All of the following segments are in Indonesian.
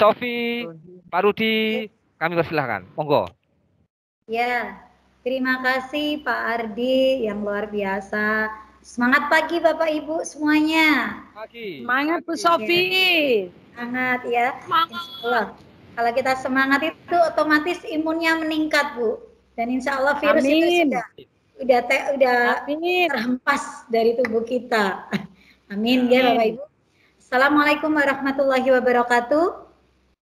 Sofi, Pak Rudi, kami persilahkan. Monggo. Ya, terima kasih Pak Ardi yang luar biasa. Semangat pagi Bapak Ibu semuanya. Pagi. Semangat Bu Sofi. Semangat ya. Insya Allah. Kalau kita semangat itu otomatis imunnya meningkat Bu. Dan insya Allah virus itu sudah terhempas dari tubuh kita. Amin ya Bapak Ibu. Assalamualaikum warahmatullahi wabarakatuh.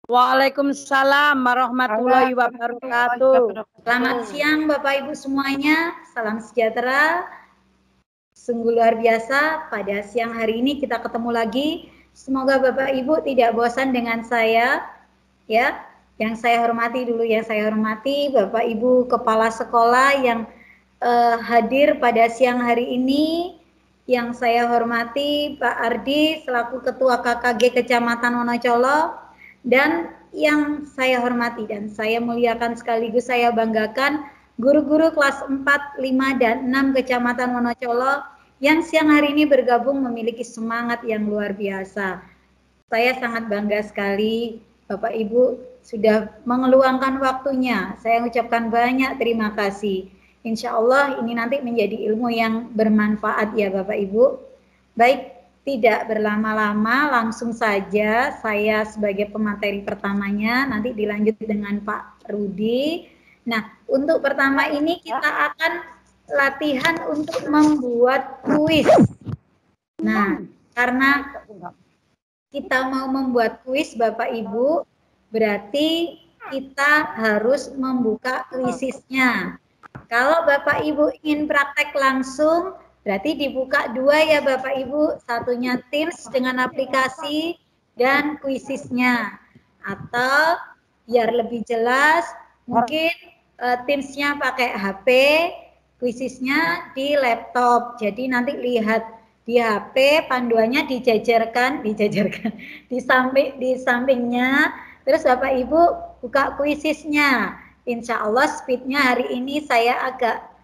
Waalaikumsalam warahmatullahi wabarakatuh. Selamat siang Bapak Ibu semuanya. Salam sejahtera. Sungguh luar biasa pada siang hari ini kita ketemu lagi. Semoga Bapak Ibu tidak bosan dengan saya. Ya, yang saya hormati dulu, yang saya hormati Bapak Ibu kepala sekolah yang hadir pada siang hari ini. Yang saya hormati Pak Ardi selaku Ketua KKG Kecamatan Wonocolo. Dan yang saya hormati dan saya muliakan sekaligus saya banggakan guru-guru kelas 4, 5, dan 6 Kecamatan Wonocolo yang siang hari ini bergabung memiliki semangat yang luar biasa. Saya sangat bangga sekali Bapak Ibu sudah mengeluangkan waktunya. Saya ucapkan banyak terima kasih. Insya Allah ini nanti menjadi ilmu yang bermanfaat ya Bapak Ibu. Baik. Tidak berlama-lama, langsung saja saya sebagai pemateri pertamanya, nanti dilanjut dengan Pak Rudi. Nah, untuk pertama ini kita akan latihan untuk membuat kuis. Nah, karena kita mau membuat kuis Bapak Ibu, berarti kita harus membuka kuisisnya. Kalau Bapak Ibu ingin praktek langsung, berarti dibuka dua ya Bapak Ibu, satunya Teams dengan aplikasi dan kuisisnya. Atau biar lebih jelas, mungkin Teams-nya pakai HP, kuisisnya di laptop. Jadi nanti lihat di HP, panduannya dijajarkan di sampingnya. Terus Bapak Ibu buka kuisisnya. Insya Allah speednya hari ini saya agak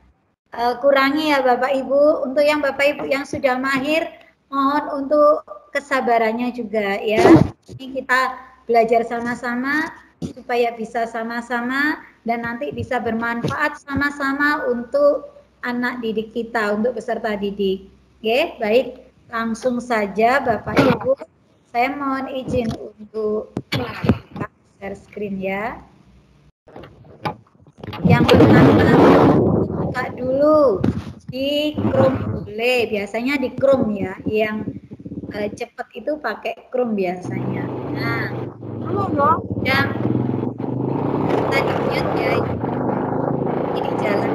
kurangi ya Bapak Ibu. Untuk yang Bapak Ibu yang sudah mahir, mohon untuk kesabarannya juga ya. Ini kita belajar sama-sama supaya bisa sama-sama dan nanti bisa bermanfaat sama-sama untuk anak didik kita, untuk peserta didik. Oke, baik. Langsung saja Bapak Ibu, saya mohon izin untuk share screen ya. Yang pertama buka dulu di Chrome boleh, biasanya di Chrome ya, yang cepat itu pakai Chrome biasanya. Nah, yang tadi mute ya, ini jalan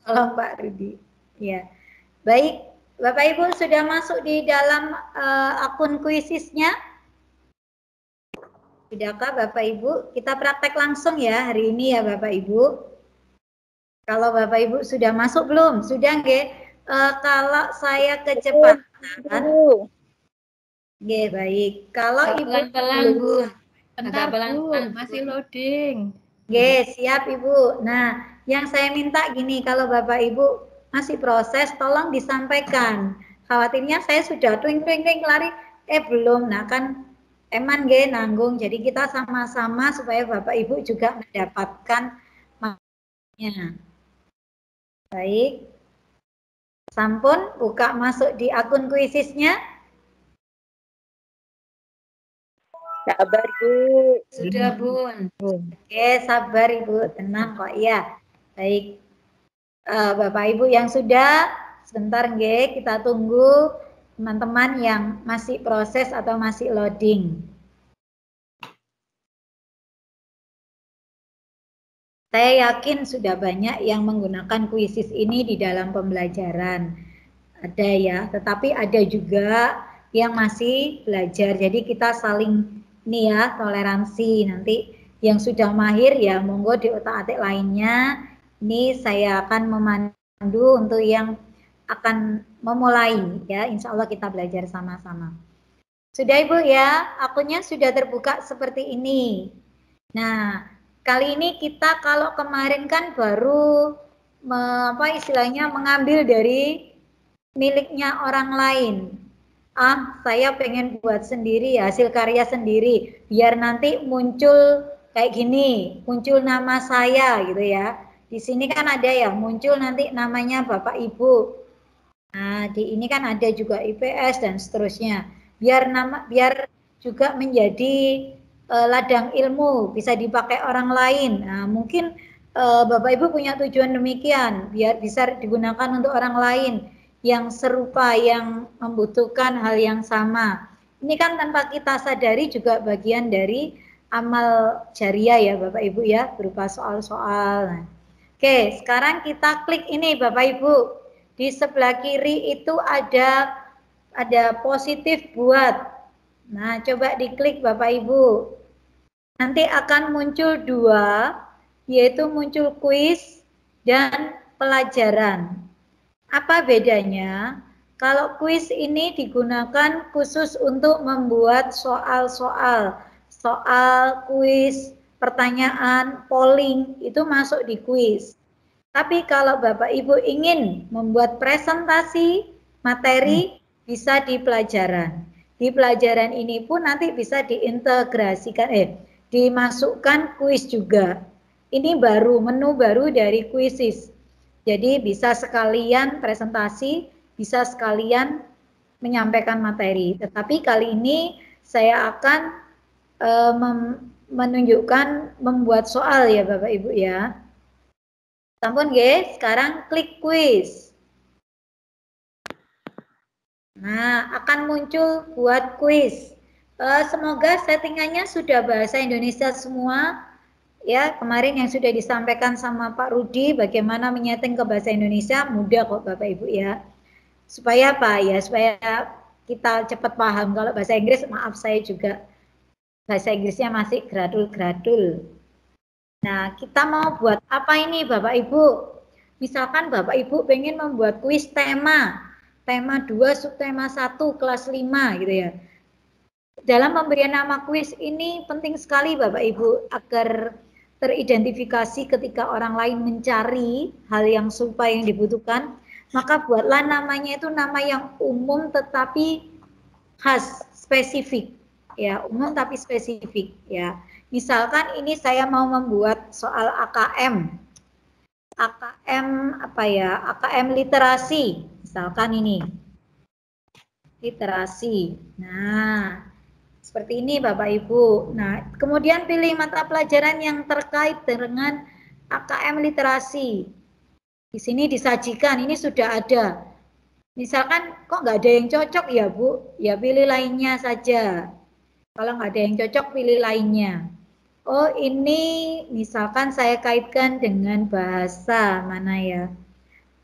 tolong Pak Rudi. Ya, baik, Bapak Ibu sudah masuk di dalam akun kuisisnya? Sudahkah Bapak Ibu? Kita praktek langsung ya hari ini ya Bapak Ibu. Kalau Bapak Ibu sudah masuk belum? Sudah nggih? Kalau saya kecepatan. Nggih, baik. Kalau Ibu pelan-pelan Bu. Agak pelan-pelan masih loading. Nggih, siap Ibu. Nah, yang saya minta gini, kalau Bapak Ibu masih proses tolong disampaikan. Khawatirnya saya sudah twing lari belum. Nah, kan eman nggih nanggung, jadi kita sama-sama supaya Bapak Ibu juga mendapatkan maknanya. Baik. Sampun buka masuk di akun kuisisnya. Sabar Bu. Sudah Bun. Oke, sabar Ibu, tenang kok ya. Baik. Bapak Ibu yang sudah, sebentar nggih, kita tunggu teman-teman yang masih proses atau masih loading. Saya yakin sudah banyak yang menggunakan kuisis ini di dalam pembelajaran. Ada ya, tetapi ada juga yang masih belajar. Jadi kita saling ini ya, toleransi. Nanti yang sudah mahir ya monggo di otak-atik lainnya. Ini saya akan memandu untuk yang akan memulai ya, insya Allah kita belajar sama-sama. Sudah Ibu ya, akunnya sudah terbuka seperti ini. Nah, kali ini kita kalau kemarin kan baru istilahnya mengambil dari miliknya orang lain. saya pengen buat sendiri hasil karya sendiri biar nanti muncul kayak gini, muncul nama saya gitu ya. Di sini kan ada ya, muncul nanti namanya Bapak Ibu. Nah, di ini kan ada juga IPS dan seterusnya. Biar juga menjadi ladang ilmu, bisa dipakai orang lain. Nah, mungkin Bapak Ibu punya tujuan demikian, biar bisa digunakan untuk orang lain yang serupa, yang membutuhkan hal yang sama. Ini kan tanpa kita sadari juga bagian dari amal jariah ya Bapak Ibu ya, berupa soal-soal. Nah, oke, sekarang kita klik ini Bapak Ibu. Di sebelah kiri itu ada positif buat. Nah, coba diklik Bapak Ibu. Nanti akan muncul 2, yaitu muncul kuis dan pelajaran. Apa bedanya? Kalau kuis ini digunakan khusus untuk membuat soal-soal, kuis, pertanyaan, polling, itu masuk di kuis. Tapi kalau Bapak Ibu ingin membuat presentasi materi, bisa di pelajaran. Di pelajaran ini pun nanti bisa diintegrasikan, dimasukkan kuis juga. Ini baru, menu baru dari Quizizz. Jadi bisa sekalian presentasi, bisa sekalian menyampaikan materi. Tetapi kali ini saya akan menunjukkan membuat soal ya Bapak Ibu ya. Sampun guys, sekarang klik kuis. Nah, akan muncul buat kuis. Semoga settingannya sudah bahasa Indonesia semua. Ya, kemarin yang sudah disampaikan sama Pak Rudi, bagaimana menyeting ke bahasa Indonesia, mudah kok Bapak Ibu ya. Supaya apa ya, supaya kita cepat paham. Kalau bahasa Inggris, maaf saya juga bahasa Inggrisnya masih gradul-gradul. Nah, kita mau buat apa ini Bapak Ibu? Misalkan Bapak Ibu pengen membuat kuis tema 2, subtema 1, kelas 5 gitu ya. Dalam pemberian nama kuis ini penting sekali Bapak Ibu agar teridentifikasi ketika orang lain mencari hal yang serupa yang dibutuhkan, maka buatlah namanya itu nama yang umum tetapi khas, spesifik. Ya, umum tapi spesifik ya. Misalkan ini saya mau membuat soal AKM apa ya, AKM literasi, misalkan ini literasi. Nah, seperti ini Bapak Ibu. Nah, kemudian pilih mata pelajaran yang terkait dengan AKM literasi. Di sini disajikan, ini sudah ada. Misalkan kok nggak ada yang cocok ya Bu, ya pilih lainnya saja. Kalau nggak ada yang cocok, pilih lainnya. Oh, ini misalkan saya kaitkan dengan bahasa, mana ya?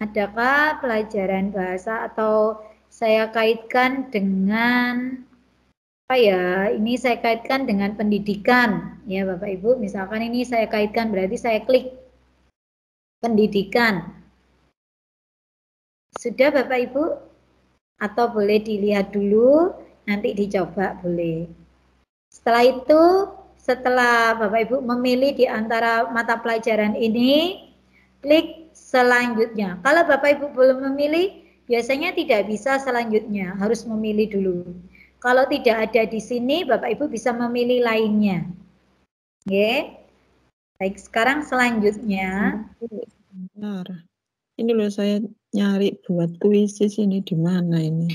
Adakah pelajaran bahasa atau saya kaitkan dengan apa ya? Ini saya kaitkan dengan pendidikan, ya Bapak Ibu. Misalkan ini saya kaitkan, berarti saya klik pendidikan. Sudah Bapak Ibu? Atau boleh dilihat dulu, nanti dicoba boleh. Setelah itu, setelah Bapak Ibu memilih di antara mata pelajaran ini, klik selanjutnya. Kalau Bapak Ibu belum memilih, biasanya tidak bisa selanjutnya, harus memilih dulu. Kalau tidak ada di sini, Bapak Ibu bisa memilih lainnya. Oke. Baik, sekarang selanjutnya. Benar. Ini loh saya nyari buat Quizizz ini di mana ini?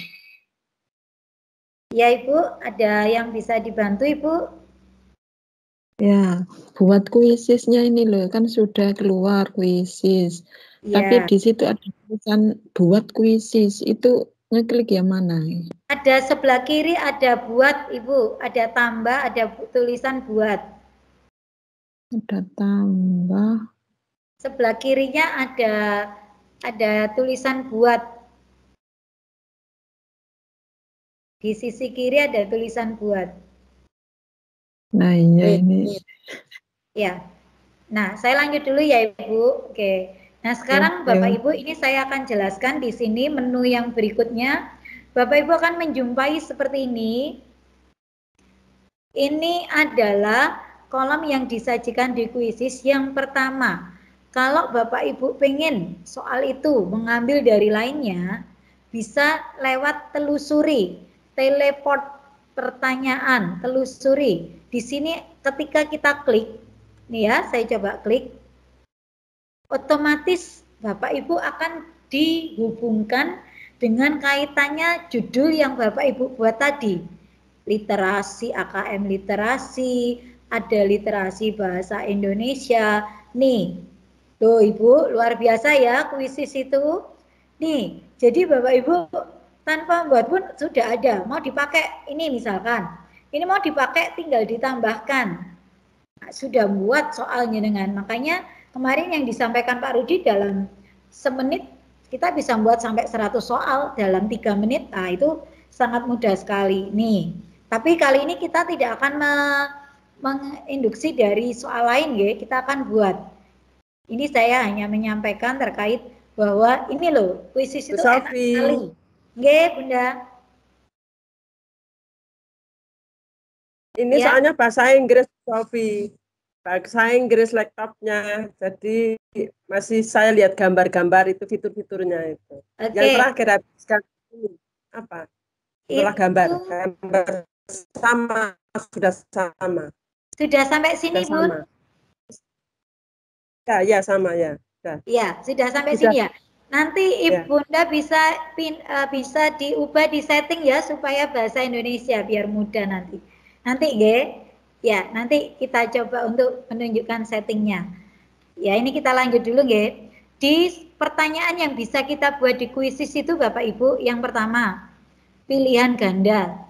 Ya Ibu, ada yang bisa dibantu Ibu? Ya, buat Quizizz-nya ini loh, kan sudah keluar Quizizz. Ya. Tapi di situ ada tulisan buat Quizizz, itu ngeklik yang mana? Ada sebelah kiri ada buat Ibu, ada tambah, ada tulisan buat. Ada tambah. Sebelah kirinya ada tulisan buat. Di sisi kiri ada tulisan buat. Nah, iya ini. Ya. Nah, saya lanjut dulu ya Ibu. Oke. Nah, sekarang Bapak Ibu ini saya akan jelaskan di sini menu yang berikutnya. Bapak Ibu akan menjumpai seperti ini. Ini adalah kolom yang disajikan di Quizizz yang pertama. Kalau Bapak Ibu pengen soal itu mengambil dari lainnya, bisa lewat telusuri. teleport pertanyaan, telusuri. Di sini ketika kita klik, nih ya, saya coba klik, otomatis Bapak Ibu akan dihubungkan dengan kaitannya judul yang Bapak Ibu buat tadi. Literasi, AKM literasi, ada literasi bahasa Indonesia. Nih, tuh Ibu, luar biasa ya kuisis itu. Nih, jadi Bapak Ibu tanpa membuat pun sudah ada. Mau dipakai ini misalkan, ini mau dipakai tinggal ditambahkan. Nah, sudah buat soalnya dengan, makanya kemarin yang disampaikan Pak Rudi dalam semenit kita bisa buat sampai 100 soal dalam 3 menit. Nah, itu sangat mudah sekali. Nih, tapi kali ini kita tidak akan menginduksi dari soal lain ya, kita akan buat. Ini saya hanya menyampaikan terkait bahwa ini loh, kuisis itu enak sekali. Nggih, Bunda. Ini Ya. soalnya bahasa Inggris, Sofi. Bahasa Inggris laptopnya. Jadi masih saya lihat gambar-gambar itu fitur-fiturnya itu. Oke. Yang terakhir habiskan apa? Setelah gambar sama, sudah sama. Sudah sampai sini, Sudah Bun? sama. Ya, sama ya. Ya, sudah sampai sini ya. Nanti Ibunda bisa diubah di setting ya supaya bahasa Indonesia biar mudah nanti. Nanti ya, nanti kita coba untuk menunjukkan settingnya. Ya, ini kita lanjut dulu Di pertanyaan yang bisa kita buat di kuisis itu Bapak Ibu, yang pertama pilihan ganda.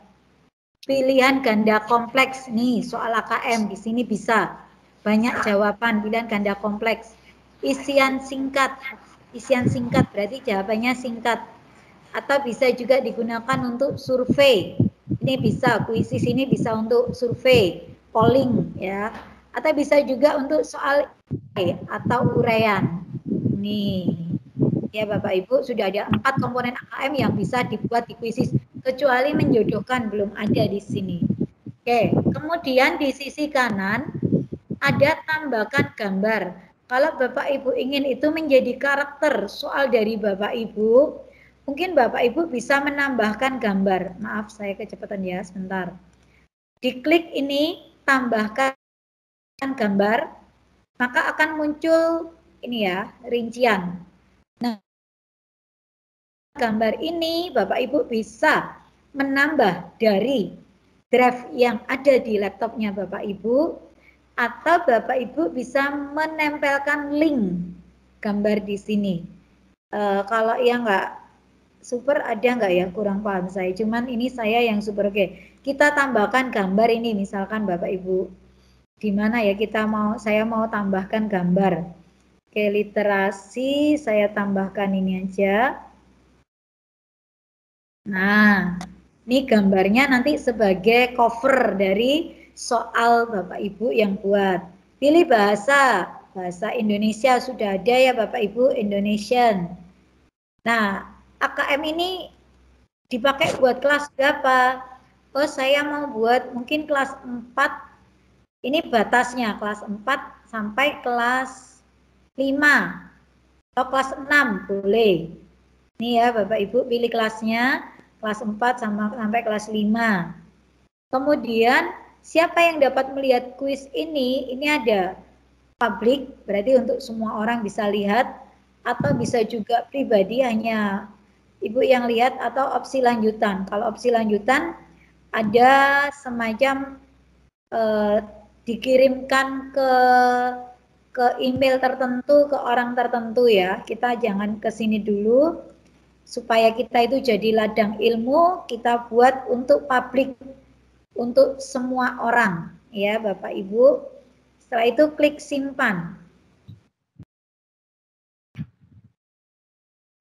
Pilihan ganda kompleks nih, soal AKM di sini bisa banyak jawaban pilihan ganda kompleks. Isian singkat berarti jawabannya singkat, atau bisa juga digunakan untuk survei. Ini bisa, kuisis ini bisa untuk survei, polling ya, atau bisa juga untuk soal atau uraian. Nih ya Bapak Ibu, sudah ada 4 komponen AKM yang bisa dibuat di kuisis, kecuali menjodohkan belum ada di sini. Oke, kemudian di sisi kanan ada tambahkan gambar. Kalau Bapak Ibu ingin itu menjadi karakter soal dari Bapak Ibu, mungkin Bapak Ibu bisa menambahkan gambar. Maaf, saya kecepatan ya, sebentar. Diklik ini, tambahkan gambar, maka akan muncul ini ya, rincian. Nah, gambar ini Bapak Ibu bisa menambah dari draft yang ada di laptopnya Bapak Ibu, atau Bapak Ibu bisa menempelkan link gambar di sini. Kalau yang nggak super ada nggak ya, kurang paham saya. Cuman ini saya yang super. Oke, kita tambahkan gambar ini misalkan Bapak Ibu. Di mana ya saya mau tambahkan gambar. Oke, literasi saya tambahkan ini aja. Nah, ini gambarnya nanti sebagai cover dari soal Bapak Ibu yang buat. Pilih bahasa Indonesia sudah ada ya Bapak Ibu, Indonesian. Nah, AKM ini dipakai buat kelas berapa? Oh, saya mau buat mungkin kelas 4. Ini batasnya kelas 4 sampai kelas 5 atau kelas 6 boleh. Ini ya Bapak Ibu, pilih kelasnya kelas 4 sampai kelas 5. Kemudian siapa yang dapat melihat kuis ini ada publik, berarti untuk semua orang bisa lihat, atau bisa juga pribadi hanya Ibu yang lihat, atau opsi lanjutan. Kalau opsi lanjutan ada semacam dikirimkan ke email tertentu, ke orang tertentu ya. Kita jangan ke sini dulu, supaya kita itu jadi ladang ilmu, kita buat untuk publik, untuk semua orang ya Bapak Ibu. Setelah itu klik simpan.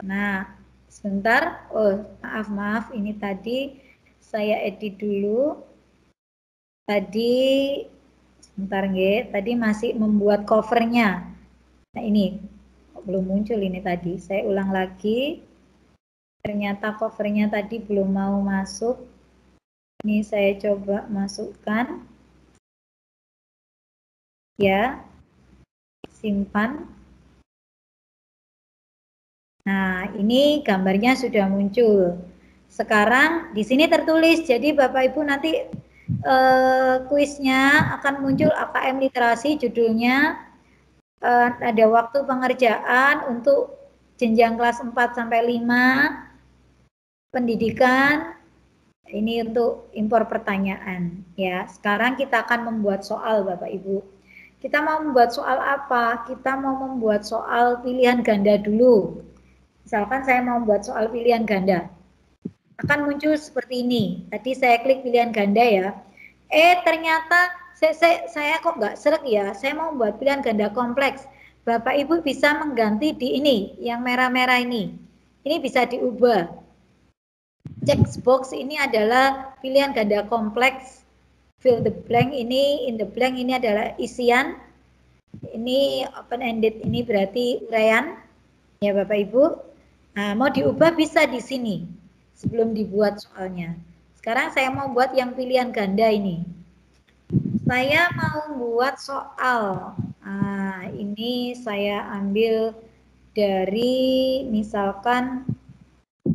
Nah, sebentar. Oh, maaf, ini tadi saya edit dulu. Tadi sebentar tadi masih membuat covernya. Nah, ini belum muncul ini tadi. Saya ulang lagi. Ternyata covernya tadi belum mau masuk. Ini saya coba masukkan. Ya. Simpan. Nah, ini gambarnya sudah muncul. Sekarang di sini tertulis, jadi Bapak Ibu nanti kuisnya akan muncul AKM literasi, judulnya ada waktu pengerjaan untuk jenjang kelas 4 sampai 5 pendidikan. Ini untuk impor pertanyaan ya. Sekarang kita akan membuat soal Bapak Ibu. Kita mau membuat soal apa? Kita mau membuat soal pilihan ganda dulu. Misalkan saya mau membuat soal pilihan ganda. Akan muncul seperti ini. Tadi saya klik pilihan ganda ya. Ternyata saya kok nggak seret ya. Saya mau membuat pilihan ganda kompleks. Bapak Ibu bisa mengganti di ini, yang merah-merah ini. Ini bisa diubah. Text box ini adalah pilihan ganda kompleks. Fill the blank ini, in the blank ini adalah isian. Ini open ended, ini berarti uraian. Ya Bapak Ibu. Nah, mau diubah bisa di sini sebelum dibuat soalnya. Sekarang saya mau buat yang pilihan ganda ini. Saya mau buat soal. Nah, ini saya ambil dari misalkan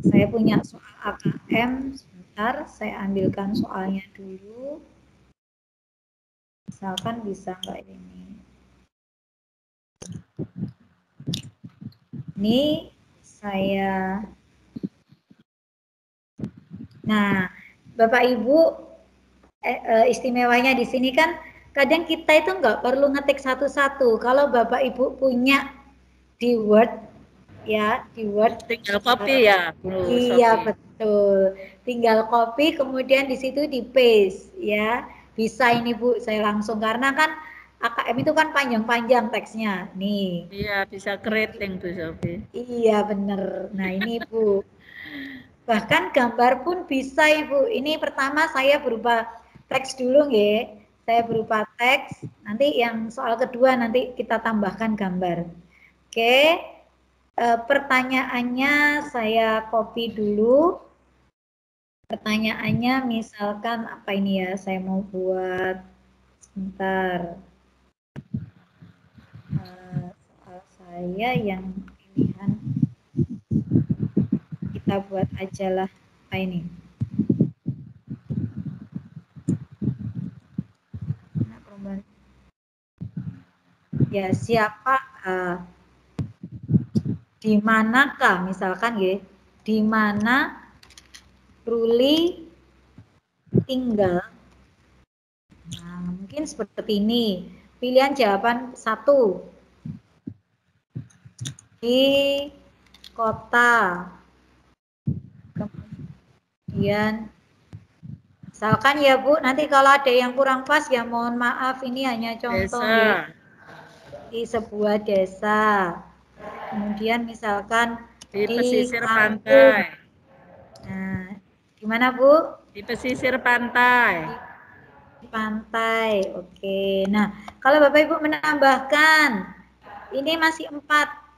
saya punya soal AKM, sebentar saya ambilkan soalnya dulu. Misalkan bisa nggak ini? Ini saya. Nah, Bapak Ibu istimewanya di sini kan kadang kita itu nggak perlu ngetik satu-satu. Kalau Bapak Ibu punya di Word ya, di Word tinggal copy ya Bu iya Sofi. betul, tinggal copy kemudian di situ di paste ya. Bisa ini Bu, saya langsung karena kan AKM itu kan panjang-panjang teksnya nih. Iya, bisa keriting Bu Sofi. Iya bener. Nah ini Bu, bahkan gambar pun bisa Ibu. Ini pertama saya berupa teks dulu ya. Saya berupa teks, nanti yang soal kedua nanti kita tambahkan gambar. Oke. Pertanyaannya saya copy dulu. Pertanyaannya misalkan apa ini ya, saya mau buat sebentar. Soal saya yang pilihan kita buat aja lah apa ini. Ya siapa di manakah misalkan ya, di mana Ruli tinggal. Nah, mungkin seperti ini. Pilihan jawaban 1. Di kota. Kemudian misalkan ya Bu, nanti kalau ada yang kurang pas ya mohon maaf, ini hanya contoh ya. Di sebuah desa. Kemudian misalkan di di pesisir kampung. pantai. Nah, gimana Bu? Di pesisir pantai. Di pantai, oke. Nah, kalau Bapak Ibu menambahkan, ini masih 4,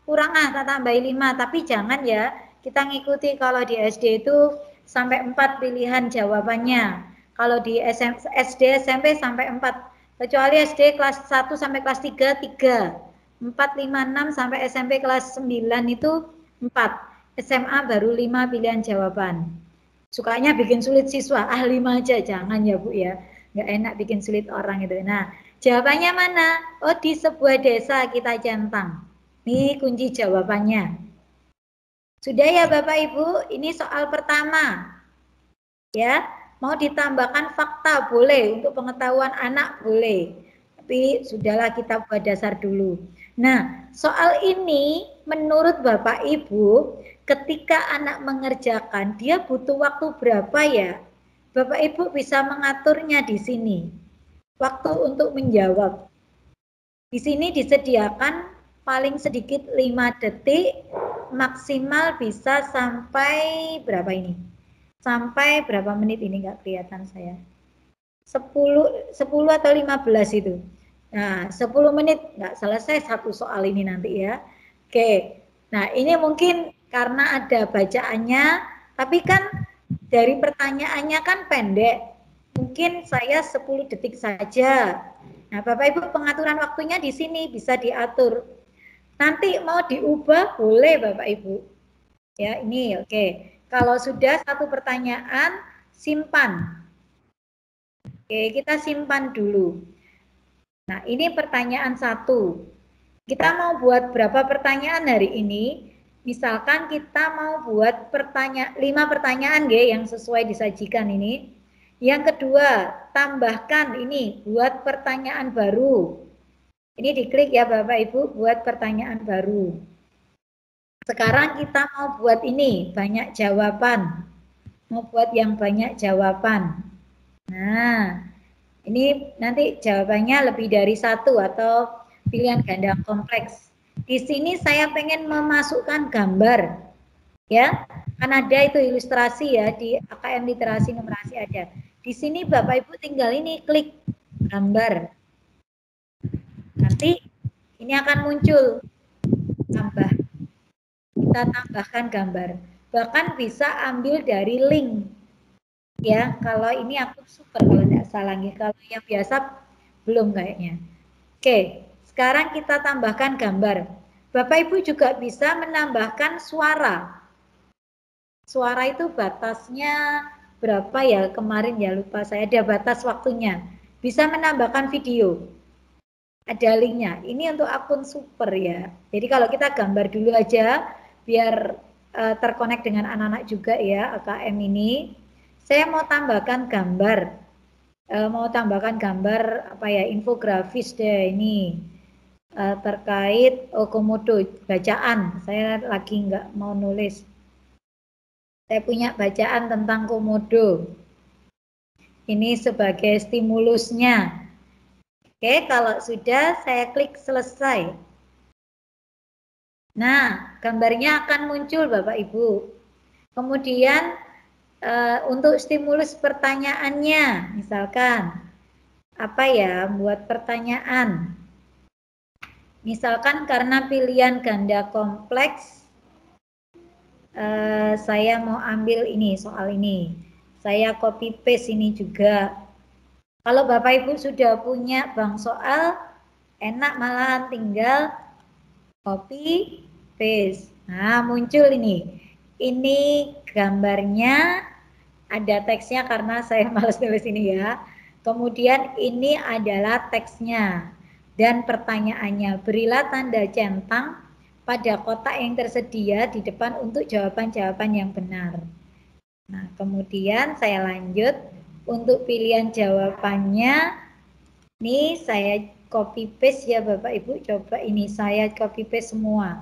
kurang tak tambahin 5, tapi jangan ya, kita ngikuti kalau di SD itu sampai 4 pilihan jawabannya. Kalau di SD, SMP sampai 4, kecuali SD kelas 1 sampai kelas 3, 3. 4, 5, 6 sampai SMP kelas 9 itu 4. SMA baru 5 pilihan jawaban. Sukanya bikin sulit siswa, 5 aja, jangan ya Bu ya. Nggak enak bikin sulit orang itu. Nah, jawabannya mana? Oh, di sebuah desa kita centang. Ini kunci jawabannya. Sudah ya Bapak Ibu, ini soal pertama. Ya, mau ditambahkan fakta boleh, untuk pengetahuan anak boleh. Tapi sudahlah kita buat dasar dulu. Nah, soal ini menurut Bapak Ibu, ketika anak mengerjakan, dia butuh waktu berapa ya? Bapak Ibu bisa mengaturnya di sini. Waktu untuk menjawab. Di sini disediakan paling sedikit 5 detik, maksimal bisa sampai berapa ini? Sampai berapa menit ini nggak kelihatan saya. 10 atau 15 itu. Nah, 10 menit nggak selesai satu soal ini nanti ya. Oke. Nah, ini mungkin karena ada bacaannya, tapi kan dari pertanyaannya kan pendek. Mungkin saya 10 detik saja. Nah, Bapak Ibu pengaturan waktunya di sini bisa diatur. Nanti mau diubah boleh Bapak Ibu. Ya, ini oke. Kalau sudah satu pertanyaan, simpan. Oke, kita simpan dulu. Nah, ini pertanyaan 1. Kita mau buat berapa pertanyaan hari ini? Misalkan kita mau buat 5 pertanyaan yang sesuai disajikan ini. Yang kedua, tambahkan ini, buat pertanyaan baru. Ini diklik ya Bapak Ibu, buat pertanyaan baru. Sekarang kita mau buat ini, banyak jawaban. Mau buat yang banyak jawaban. Nah, ini nanti jawabannya lebih dari 1 atau pilihan ganda kompleks. Di sini saya pengen memasukkan gambar. Ya, kan ada itu ilustrasi ya, di AKM literasi numerasi ada. Di sini Bapak Ibu tinggal ini klik gambar. Nanti ini akan muncul tambah. Kita tambahkan gambar. Bahkan bisa ambil dari link. Ya, kalau ini aku super kalau tidak salah. Kalau yang biasa belum kayaknya. Oke, sekarang kita tambahkan gambar. Bapak Ibu juga bisa menambahkan suara. Suara itu batasnya berapa ya? Kemarin ya lupa saya, ada batas waktunya. Bisa menambahkan video. Ada linknya. Ini untuk akun super ya. Jadi kalau kita gambar dulu aja biar terkonek dengan anak-anak juga ya AKM ini. Saya mau tambahkan gambar. Mau tambahkan gambar apa ya, infografis deh ini. Terkait komodo bacaan. Saya lagi nggak mau nulis. Saya punya bacaan tentang komodo. Ini sebagai stimulusnya. Oke, kalau sudah saya klik selesai. Nah, gambarnya akan muncul Bapak Ibu. Kemudian untuk stimulus pertanyaannya, misalkan apa ya, buat pertanyaan. Misalkan karena pilihan ganda kompleks, saya mau ambil ini, soal ini. Saya copy paste ini juga. Kalau Bapak Ibu sudah punya bank soal, enak malahan tinggal copy paste. Nah, muncul ini. Ini gambarnya, ada teksnya karena saya malas nulis ini ya. Kemudian ini adalah teksnya dan pertanyaannya. Berilah tanda centang pada kotak yang tersedia di depan untuk jawaban-jawaban yang benar. Nah, kemudian saya lanjut. Untuk pilihan jawabannya, ini saya copy paste ya Bapak Ibu. Coba ini saya copy paste semua.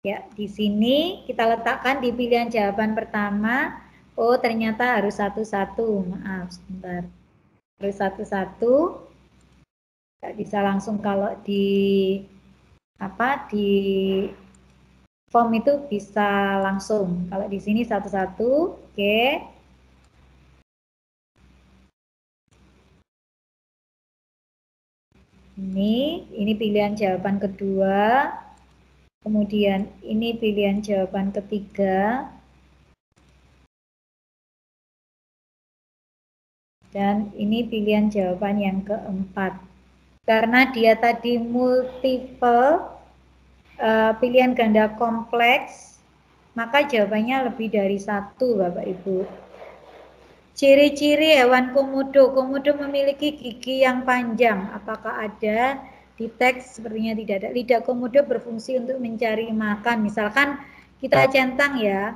Ya, di sini kita letakkan di pilihan jawaban pertama. Oh, ternyata harus satu-satu. Maaf, sebentar. Harus satu-satu. Nggak bisa langsung kalau di form itu bisa langsung. Kalau di sini satu-satu, oke. Ini pilihan jawaban kedua. Kemudian ini pilihan jawaban ketiga. Dan ini pilihan jawaban yang keempat. Karena dia tadi multiple pilihan ganda kompleks, maka jawabannya lebih dari 1 Bapak Ibu. Ciri-ciri hewan komodo. Komodo memiliki gigi yang panjang. Apakah ada di teks? Sepertinya tidak ada. Lidah komodo berfungsi untuk mencari makan. Misalkan kita centang ya.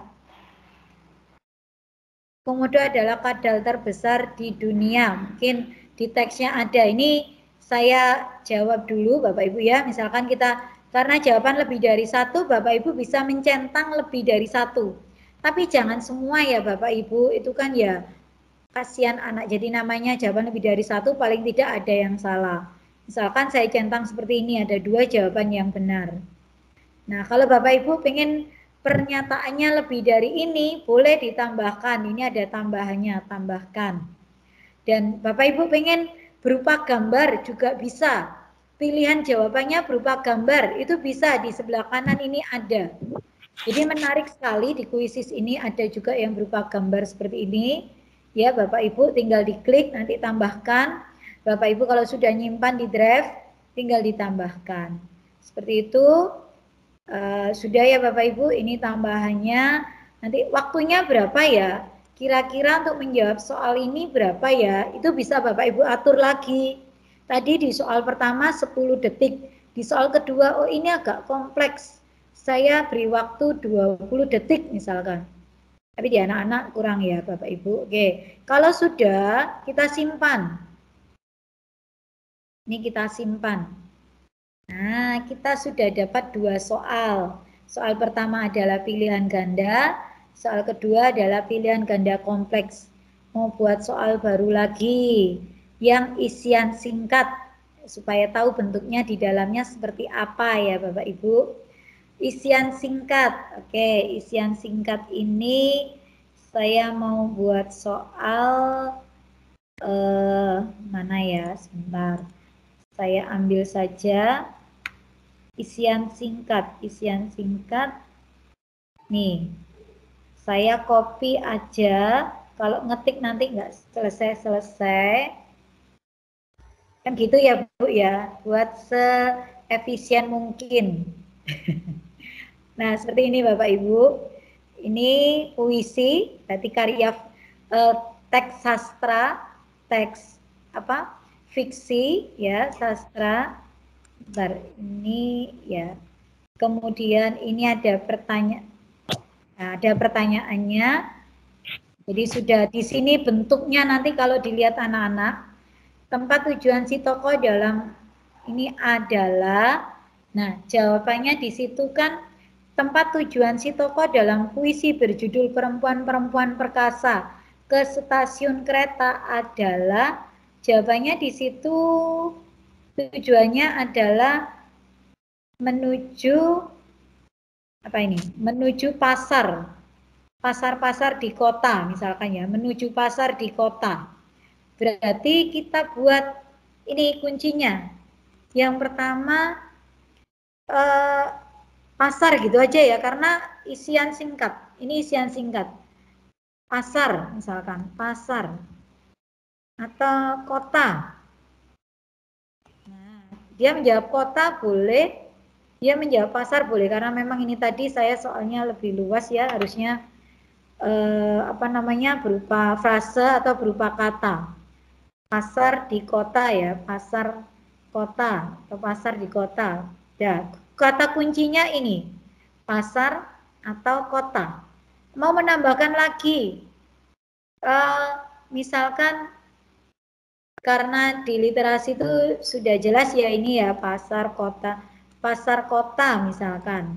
Komodo adalah kadal terbesar di dunia. Mungkin di teksnya ada. Ini saya jawab dulu Bapak Ibu ya. Misalkan kita, karena jawaban lebih dari 1, Bapak Ibu bisa mencentang lebih dari 1. Tapi jangan semua ya Bapak Ibu. Itu kan ya kasihan anak, jadi namanya jawaban lebih dari 1, paling tidak ada yang salah. Misalkan saya centang seperti ini, ada 2 jawaban yang benar. Nah, kalau Bapak Ibu pengen pernyataannya lebih dari ini, boleh ditambahkan. Ini ada tambahannya, tambahkan. Dan Bapak Ibu pengen berupa gambar juga bisa. Pilihan jawabannya berupa gambar, itu bisa di sebelah kanan ini ada. Jadi menarik sekali di kuisis ini ada juga yang berupa gambar seperti ini. Ya Bapak Ibu tinggal diklik, nanti tambahkan. Bapak Ibu kalau sudah nyimpan di drive, tinggal ditambahkan. Seperti itu. Sudah ya Bapak Ibu, ini tambahannya. Nanti waktunya berapa ya? Kira-kira untuk menjawab soal ini berapa ya? Itu bisa Bapak Ibu atur lagi. Tadi di soal pertama 10 detik. Di soal kedua, oh ini agak kompleks. Saya beri waktu 20 detik misalkan. Tapi di anak-anak kurang ya Bapak Ibu. Oke, kalau sudah kita simpan. Ini kita simpan. Nah, kita sudah dapat 2 soal. Soal pertama adalah pilihan ganda, soal kedua adalah pilihan ganda kompleks. Mau buat soal baru lagi yang isian singkat supaya tahu bentuknya di dalamnya seperti apa ya Bapak Ibu. Isian singkat. Oke, isian singkat ini saya mau buat soal mana ya? Sebentar. Saya ambil saja isian singkat. Nih, saya copy aja. Kalau ngetik nanti nggak selesai. Kan gitu ya Bu ya, buat seefisien mungkin. Nah, seperti ini Bapak Ibu. Ini puisi, berarti karya teks sastra, teks apa? Fiksi ya, sastra. Bentar, ini ya. Kemudian ini ada pertanyaan. Nah, ada pertanyaannya. Jadi sudah di sini bentuknya nanti kalau dilihat anak-anak, tempat tujuan si tokoh dalam ini adalah, nah jawabannya di situ kan tempat tujuan si tokoh dalam puisi berjudul Perempuan-Perempuan Perkasa ke stasiun kereta adalah, jawabannya di situ tujuannya adalah menuju apa ini? Menuju pasar di kota misalkan ya, menuju pasar di kota. Berarti kita buat ini kuncinya. Yang pertama pasar gitu aja ya, karena isian singkat. Ini isian singkat. Pasar misalkan, pasar atau kota. Dia menjawab kota boleh, dia menjawab pasar boleh, karena memang ini tadi saya soalnya lebih luas ya, harusnya berupa frase atau berupa kata. Pasar di kota ya, pasar kota atau pasar di kota. Ya, kata kuncinya ini, pasar atau kota. Mau menambahkan lagi, misalkan karena di literasi itu sudah jelas ya ini ya, pasar kota misalkan,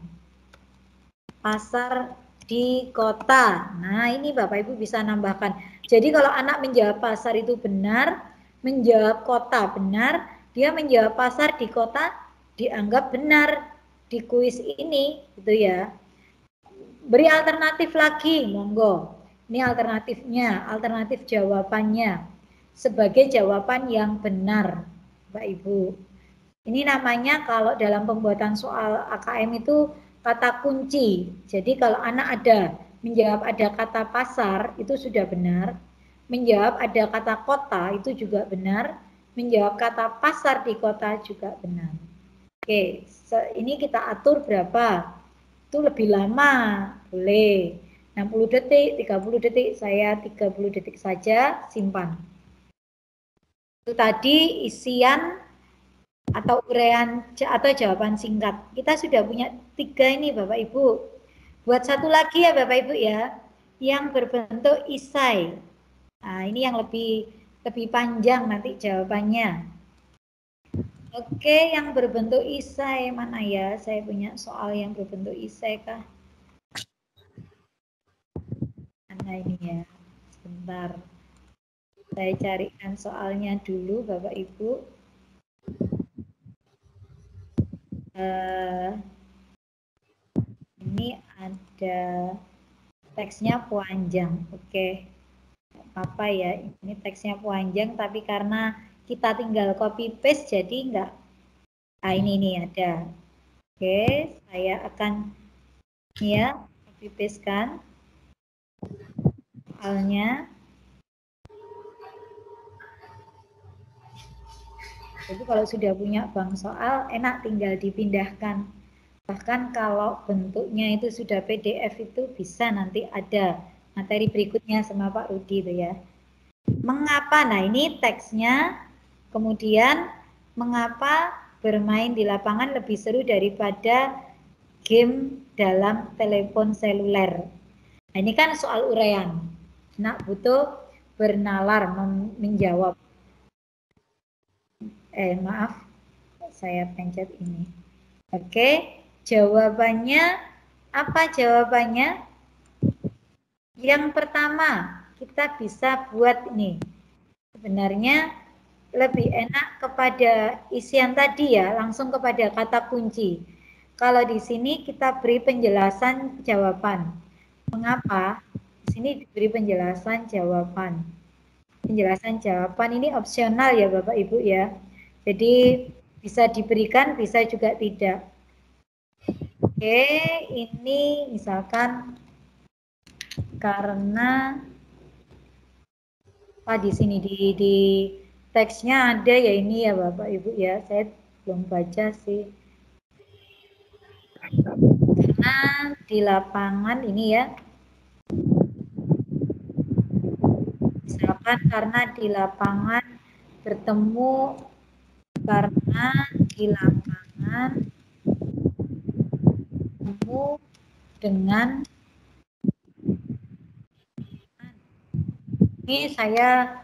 pasar di kota. Nah ini Bapak Ibu bisa nambahkan. Jadi kalau anak menjawab pasar itu benar, menjawab kota benar, dia menjawab pasar di kota dianggap benar di kuis ini gitu ya. Beri alternatif lagi, monggo. Ini alternatifnya, alternatif jawabannya sebagai jawaban yang benar, Mbak Ibu. Ini namanya kalau dalam pembuatan soal AKM itu kata kunci. Jadi kalau anak ada menjawab ada kata pasar itu sudah benar, menjawab ada kata kota itu juga benar, menjawab kata pasar di kota juga benar. Oke, ini kita atur berapa? Itu lebih lama, boleh. 60 detik, 30 detik, saya 30 detik saja, simpan. Itu tadi isian atau uraian atau jawaban singkat. Kita sudah punya 3 ini Bapak Ibu. Buat satu lagi ya Bapak Ibu ya, yang berbentuk isai. Nah ini yang lebih panjang nanti jawabannya. Oke, yang berbentuk isai mana ya? Saya punya soal yang berbentuk isai kah? Mana ini ya? Sebentar. Saya carikan soalnya dulu Bapak Ibu. Ini ada teksnya panjang. Oke. Apa ya? Ini teksnya panjang tapi karena kita tinggal copy paste jadi enggak. Ah ini nih ada. Oke, saya akan ya copy paste kan soalnya. Jadi kalau sudah punya bank soal, enak tinggal dipindahkan Bahkan kalau bentuknya itu sudah PDF itu bisa nanti ada materi berikutnya sama Pak Rudi itu ya. Mengapa? Nah ini teksnya, kemudian mengapa bermain di lapangan lebih seru daripada game dalam telepon seluler. Nah ini kan soal uraian. Nak butuh bernalar menjawab. Maaf, saya pencet ini. Oke, jawabannya apa jawabannya? Yang pertama, kita bisa buat ini. Sebenarnya lebih enak kepada isian tadi ya, langsung kepada kata kunci. Kalau di sini kita beri penjelasan jawaban. Mengapa? Di sini diberi penjelasan jawaban. Penjelasan jawaban ini opsional ya Bapak Ibu ya. Jadi bisa diberikan, bisa juga tidak. Oke, ini misalkan karena di sini di teksnya ada ya ini ya Bapak Ibu ya. Saya belum baca sih. Karena di lapangan ini ya. Misalkan karena di lapangan bertemu dengan ini saya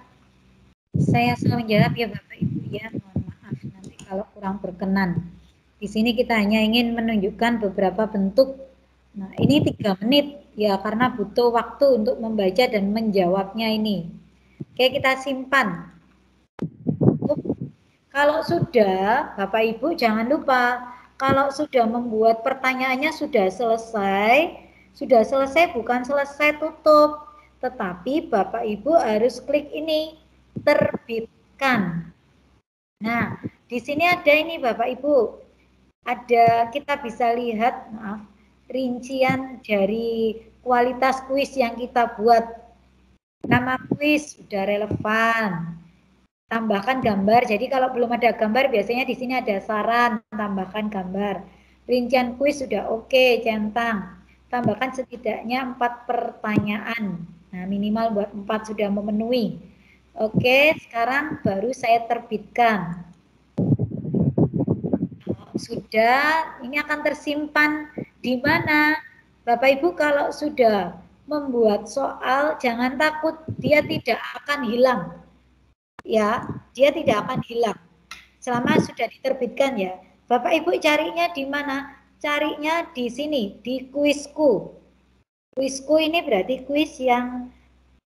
menjawab ya Bapak Ibu ya, mohon maaf nanti kalau kurang berkenan. Di sini kita hanya ingin menunjukkan beberapa bentuk. Nah ini 3 menit ya karena butuh waktu untuk membaca dan menjawabnya ini. Oke kita simpan. Kalau sudah Bapak Ibu jangan lupa kalau sudah membuat pertanyaannya sudah selesai bukan selesai tutup, tetapi Bapak Ibu harus klik ini terbitkan. Nah, di sini ada ini Bapak Ibu. Ada kita bisa lihat rincian dari kualitas kuis yang kita buat. Nama kuis sudah relevan. Tambahkan gambar. Jadi kalau belum ada gambar biasanya di sini ada saran, tambahkan gambar. Rincian kuis sudah oke, centang. Tambahkan setidaknya 4 pertanyaan. Nah, minimal buat 4 sudah memenuhi. Oke, sekarang baru saya terbitkan. Sudah, ini akan tersimpan di mana? Bapak Ibu kalau sudah membuat soal jangan takut, dia tidak akan hilang. Ya, dia tidak akan hilang selama sudah diterbitkan ya. Bapak Ibu carinya di mana? Carinya di sini, di kuisku. Kuisku ini berarti kuis yang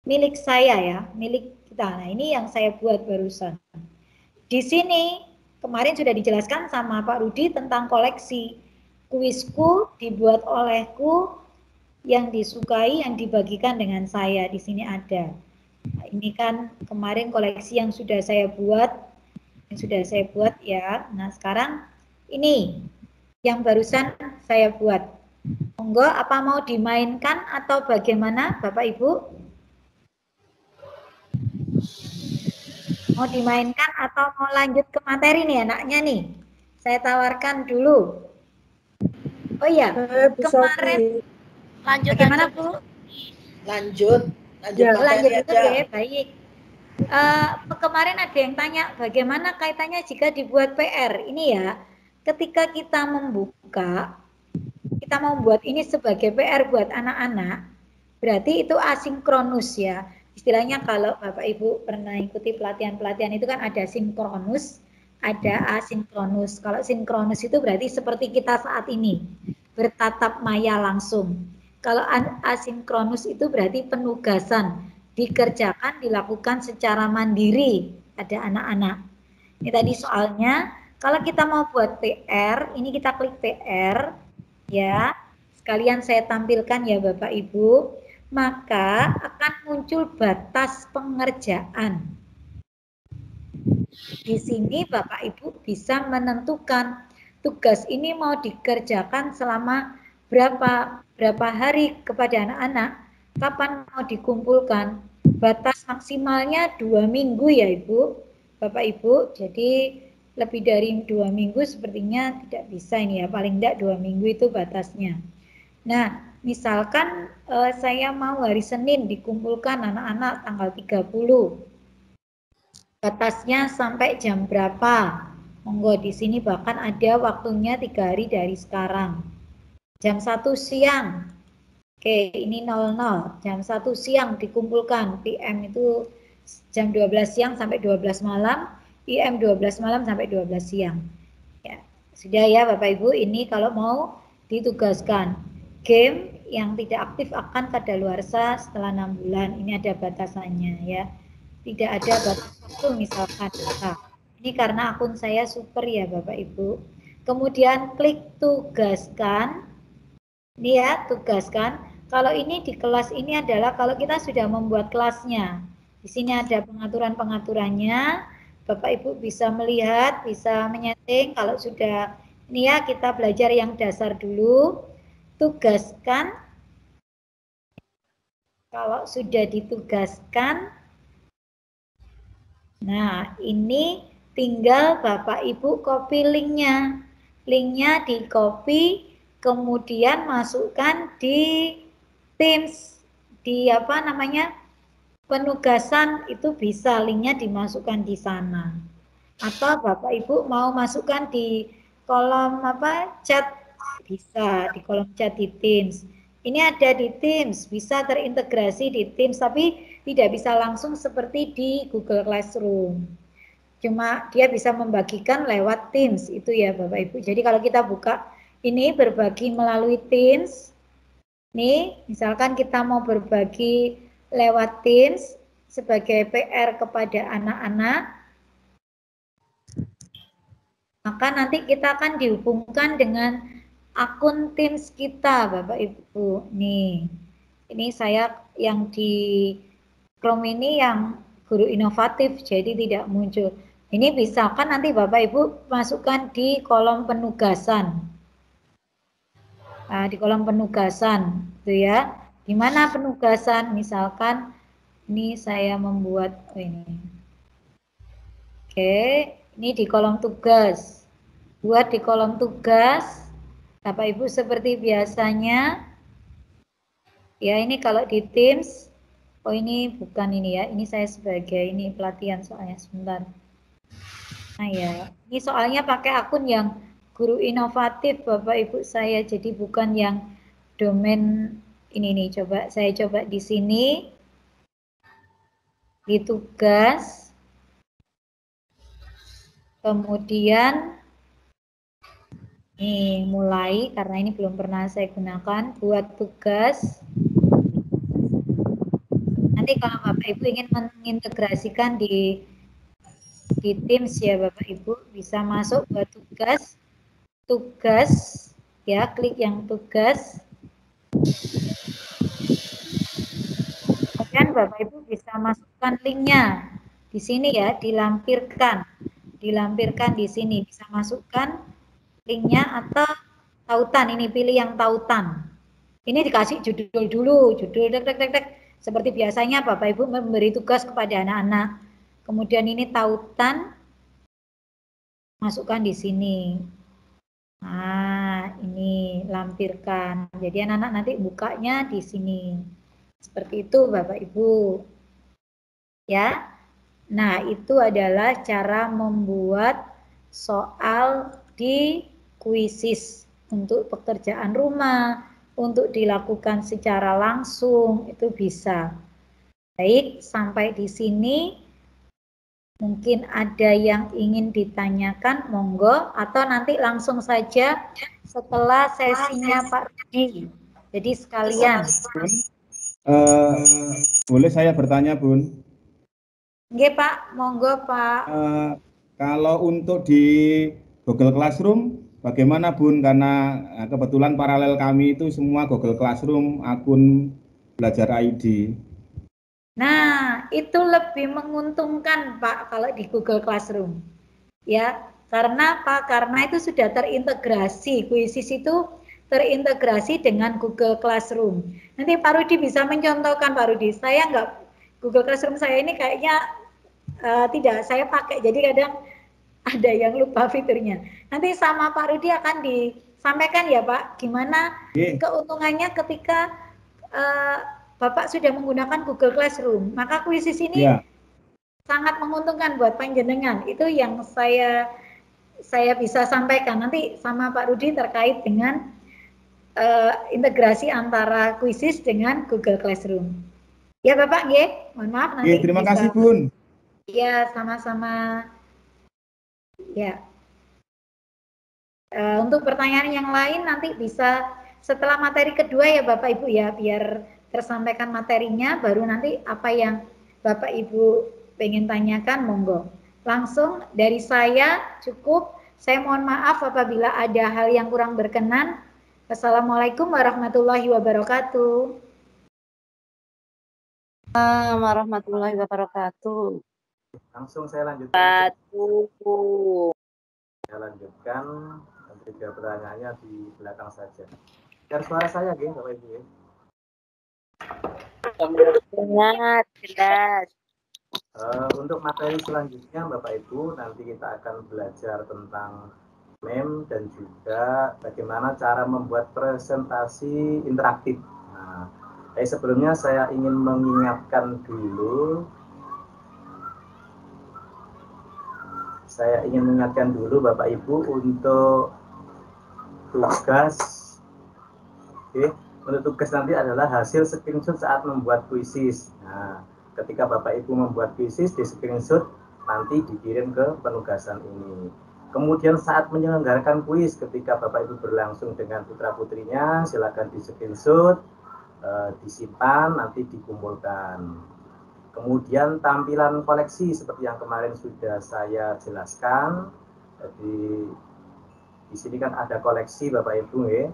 milik saya ya, milik kita. Nah, ini yang saya buat barusan. Di sini kemarin sudah dijelaskan sama Pak Rudi tentang koleksi. Kuisku dibuat olehku, yang disukai, yang dibagikan dengan saya. Di sini ada. Nah, ini kan kemarin koleksi yang sudah saya buat ya. Nah sekarang ini yang barusan saya buat. Monggo apa mau dimainkan atau bagaimana Bapak Ibu? Mau dimainkan atau mau lanjut ke materi nih anaknya nih? Saya tawarkan dulu. Oh iya, kemarin Lanjut bagaimana Bu? Lanjut Lanjut materi aja. ya, baik. Kemarin ada yang tanya bagaimana kaitannya jika dibuat PR. Ini ya, ketika kita membuka, kita membuat ini sebagai PR buat anak-anak, berarti itu asinkronus ya. Istilahnya kalau Bapak Ibu pernah ikuti pelatihan-pelatihan itu kan ada sinkronus, ada asinkronus. Kalau sinkronus itu berarti seperti kita saat ini, bertatap maya langsung. Kalau asinkronus itu berarti penugasan, dikerjakan, dilakukan secara mandiri pada anak-anak. Ini tadi soalnya, kalau kita mau buat PR, ini kita klik PR, ya. Sekalian saya tampilkan ya Bapak Ibu, maka akan muncul batas pengerjaan. Di sini Bapak Ibu bisa menentukan tugas ini mau dikerjakan selama berapa hari kepada anak-anak, kapan mau dikumpulkan. Batas maksimalnya 2 minggu ya Ibu, Bapak Ibu. Jadi Lebih dari 2 minggu sepertinya tidak bisa ini ya, paling tidak 2 minggu itu batasnya. Nah, misalkan saya mau hari Senin dikumpulkan anak-anak tanggal 30. Batasnya sampai jam berapa? Monggo di sini bahkan ada waktunya 3 hari dari sekarang. Jam 1 siang. Oke, ini 00. Jam 1 siang dikumpulkan. PM itu jam 12 siang sampai 12 malam. IM 12 malam sampai 12 siang. Ya, sudah ya Bapak Ibu, ini kalau mau ditugaskan. Game yang tidak aktif akan kadaluarsa setelah 6 bulan. Ini ada batasannya ya. Tidak ada batas waktu misalkan. Nah, ini karena akun saya super ya Bapak Ibu. Kemudian klik tugaskan. Ini ya, tugaskan. Kalau ini di kelas ini adalah kalau kita sudah membuat kelasnya. Di sini ada pengaturan-pengaturannya. Bapak Ibu bisa melihat, bisa menyeting. Kalau sudah ini ya, kita belajar yang dasar dulu. Tugaskan. Kalau sudah ditugaskan, nah ini tinggal Bapak Ibu copy linknya. Linknya di copy, kemudian masukkan di Teams, di apa namanya, penugasan itu bisa linknya dimasukkan di sana. Atau Bapak Ibu mau masukkan di kolom apa chat, bisa di kolom chat di Teams. Ini ada di Teams, bisa terintegrasi di Teams, tapi tidak bisa langsung seperti di Google Classroom. Cuma dia bisa membagikan lewat Teams, itu ya Bapak Ibu. Jadi kalau kita buka ini berbagi melalui Teams, nih misalkan kita mau berbagi lewat Teams sebagai PR kepada anak-anak, maka nanti kita akan dihubungkan dengan akun Teams kita Bapak Ibu. Nih, ini saya yang di Chrome ini yang guru inovatif, jadi tidak muncul. Ini bisa kan nanti Bapak Ibu masukkan di kolom penugasan. Nah, di kolom penugasan, itu ya. Gimana penugasan? Misalkan ini saya membuat ini. Oke, ini di kolom tugas. Buat di kolom tugas. Bapak Ibu seperti biasanya. Ya, ini kalau di Teams. Oh, ini bukan ini ya. Ini saya sebagai ini pelatihan soalnya sebentar. Nah, ya. Ini soalnya pakai akun yang guru inovatif Bapak Ibu saya, jadi bukan yang domain ini nih. Coba saya coba di sini di tugas, kemudian nih mulai, karena ini belum pernah saya gunakan, buat tugas. Nanti kalau Bapak Ibu ingin mengintegrasikan di Teams ya Bapak Ibu, bisa masuk buat tugas ya, klik yang tugas. Kemudian Bapak Ibu bisa masukkan linknya di sini ya, dilampirkan di sini, bisa masukkan linknya atau tautan. Ini pilih yang tautan. Ini dikasih judul dulu, judul seperti biasanya Bapak Ibu memberi tugas kepada anak-anak. Kemudian ini tautan, masukkan di sini. Nah, ini lampirkan. Jadi anak-anak nanti bukanya di sini. Seperti itu Bapak Ibu. Ya. Nah, itu adalah cara membuat soal di Quizzes untuk pekerjaan rumah, untuk dilakukan secara langsung, itu bisa. Baik, sampai di sini. Mungkin ada yang ingin ditanyakan, monggo, atau nanti langsung saja setelah sesinya Pak Rudi. Jadi sekalian. Boleh saya bertanya, Bun? Oke Pak, monggo Pak. Kalau untuk di Google Classroom, bagaimana Bun? Karena kebetulan paralel kami itu semua Google Classroom, akun Belajar ID. Nah, itu lebih menguntungkan Pak kalau di Google Classroom. Ya, karena apa? Karena itu sudah terintegrasi. Quizzes itu terintegrasi dengan Google Classroom. Nanti Pak Rudi bisa mencontohkan Pak Rudi. Saya nggak, Google Classroom saya ini kayaknya tidak saya pakai. Jadi kadang ada yang lupa fiturnya. Nanti sama Pak Rudi akan disampaikan ya Pak, gimana keuntungannya ketika Bapak sudah menggunakan Google Classroom. Maka kuisis ini sangat menguntungkan buat panjenengan. Itu yang saya bisa sampaikan nanti sama Pak Rudi terkait dengan integrasi antara kuisis dengan Google Classroom. Ya Bapak, nggih. Mohon maaf nanti. Terima kasih Bun. Ya, sama-sama. Ya. Untuk pertanyaan yang lain nanti bisa setelah materi kedua ya Bapak Ibu ya, biar tersampaikan materinya, baru nanti apa yang Bapak Ibu pengen tanyakan, monggo. Langsung dari saya cukup. Saya mohon maaf apabila ada hal yang kurang berkenan. Wassalamualaikum warahmatullahi wabarakatuh. Warahmatullahi wabarakatuh. Langsung saya lanjutkan. Saya lanjutkan, nanti pertanyaannya di belakang saja. Dengar suara saya, geng, Bapak Ibu ya? Sangat jelas. Untuk materi selanjutnya, Bapak Ibu, nanti kita akan belajar tentang meme dan juga bagaimana cara membuat presentasi interaktif. Nah, sebelumnya saya ingin mengingatkan dulu. Saya ingin mengingatkan dulu Bapak Ibu untuk tugas. Oke, untuk tugas nanti adalah hasil screenshot saat membuat kuisis. Nah, ketika Bapak Ibu membuat kuisis, di screenshot nanti dikirim ke penugasan ini. Kemudian saat menyelenggarakan kuis, ketika Bapak Ibu berlangsung dengan putra-putrinya, silakan di screenshot, disimpan, nanti dikumpulkan. Kemudian tampilan koleksi seperti yang kemarin sudah saya jelaskan. Jadi di sini kan ada koleksi Bapak Ibu ya.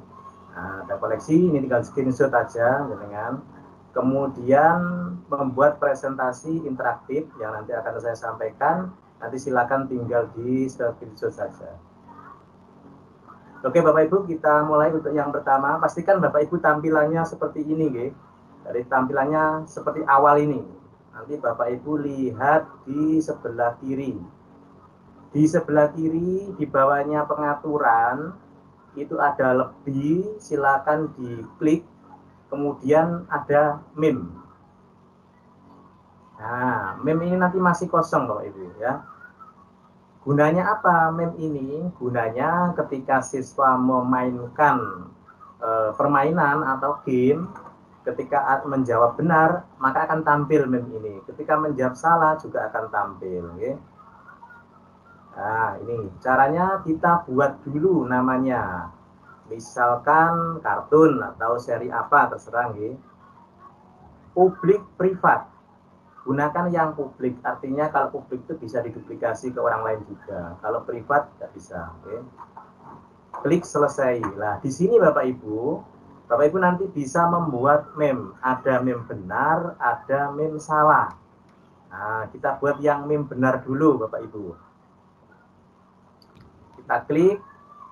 Nah, ada koleksi, ini tinggal screenshot aja dengan. Kemudian membuat presentasi interaktif yang nanti akan saya sampaikan. Nanti silakan tinggal di screenshot saja. Oke Bapak Ibu, kita mulai untuk yang pertama. Pastikan Bapak Ibu tampilannya seperti ini, ya. Dari tampilannya seperti awal ini. Nanti Bapak Ibu lihat di sebelah kiri. Di sebelah kiri, di bawahnya pengaturan, itu ada lebih, silakan diklik. Kemudian ada meme. Nah, meme ini nanti masih kosong Bapak Ibu ya. Gunanya apa meme ini? Gunanya ketika siswa memainkan permainan atau game, ketika menjawab benar, maka akan tampil meme ini. Ketika menjawab salah juga akan tampil. Okay? Nah, ini caranya kita buat dulu namanya. Misalkan kartun atau seri apa, terserah. Okay? Publik, privat. Gunakan yang publik. Artinya kalau publik itu bisa diduplikasi ke orang lain juga. Kalau privat, tidak bisa. Okay? Klik selesai. Nah, di sini Bapak Ibu nanti bisa membuat meme. Ada meme benar, ada meme salah. Nah, kita buat yang meme benar dulu, Bapak Ibu. Kita klik.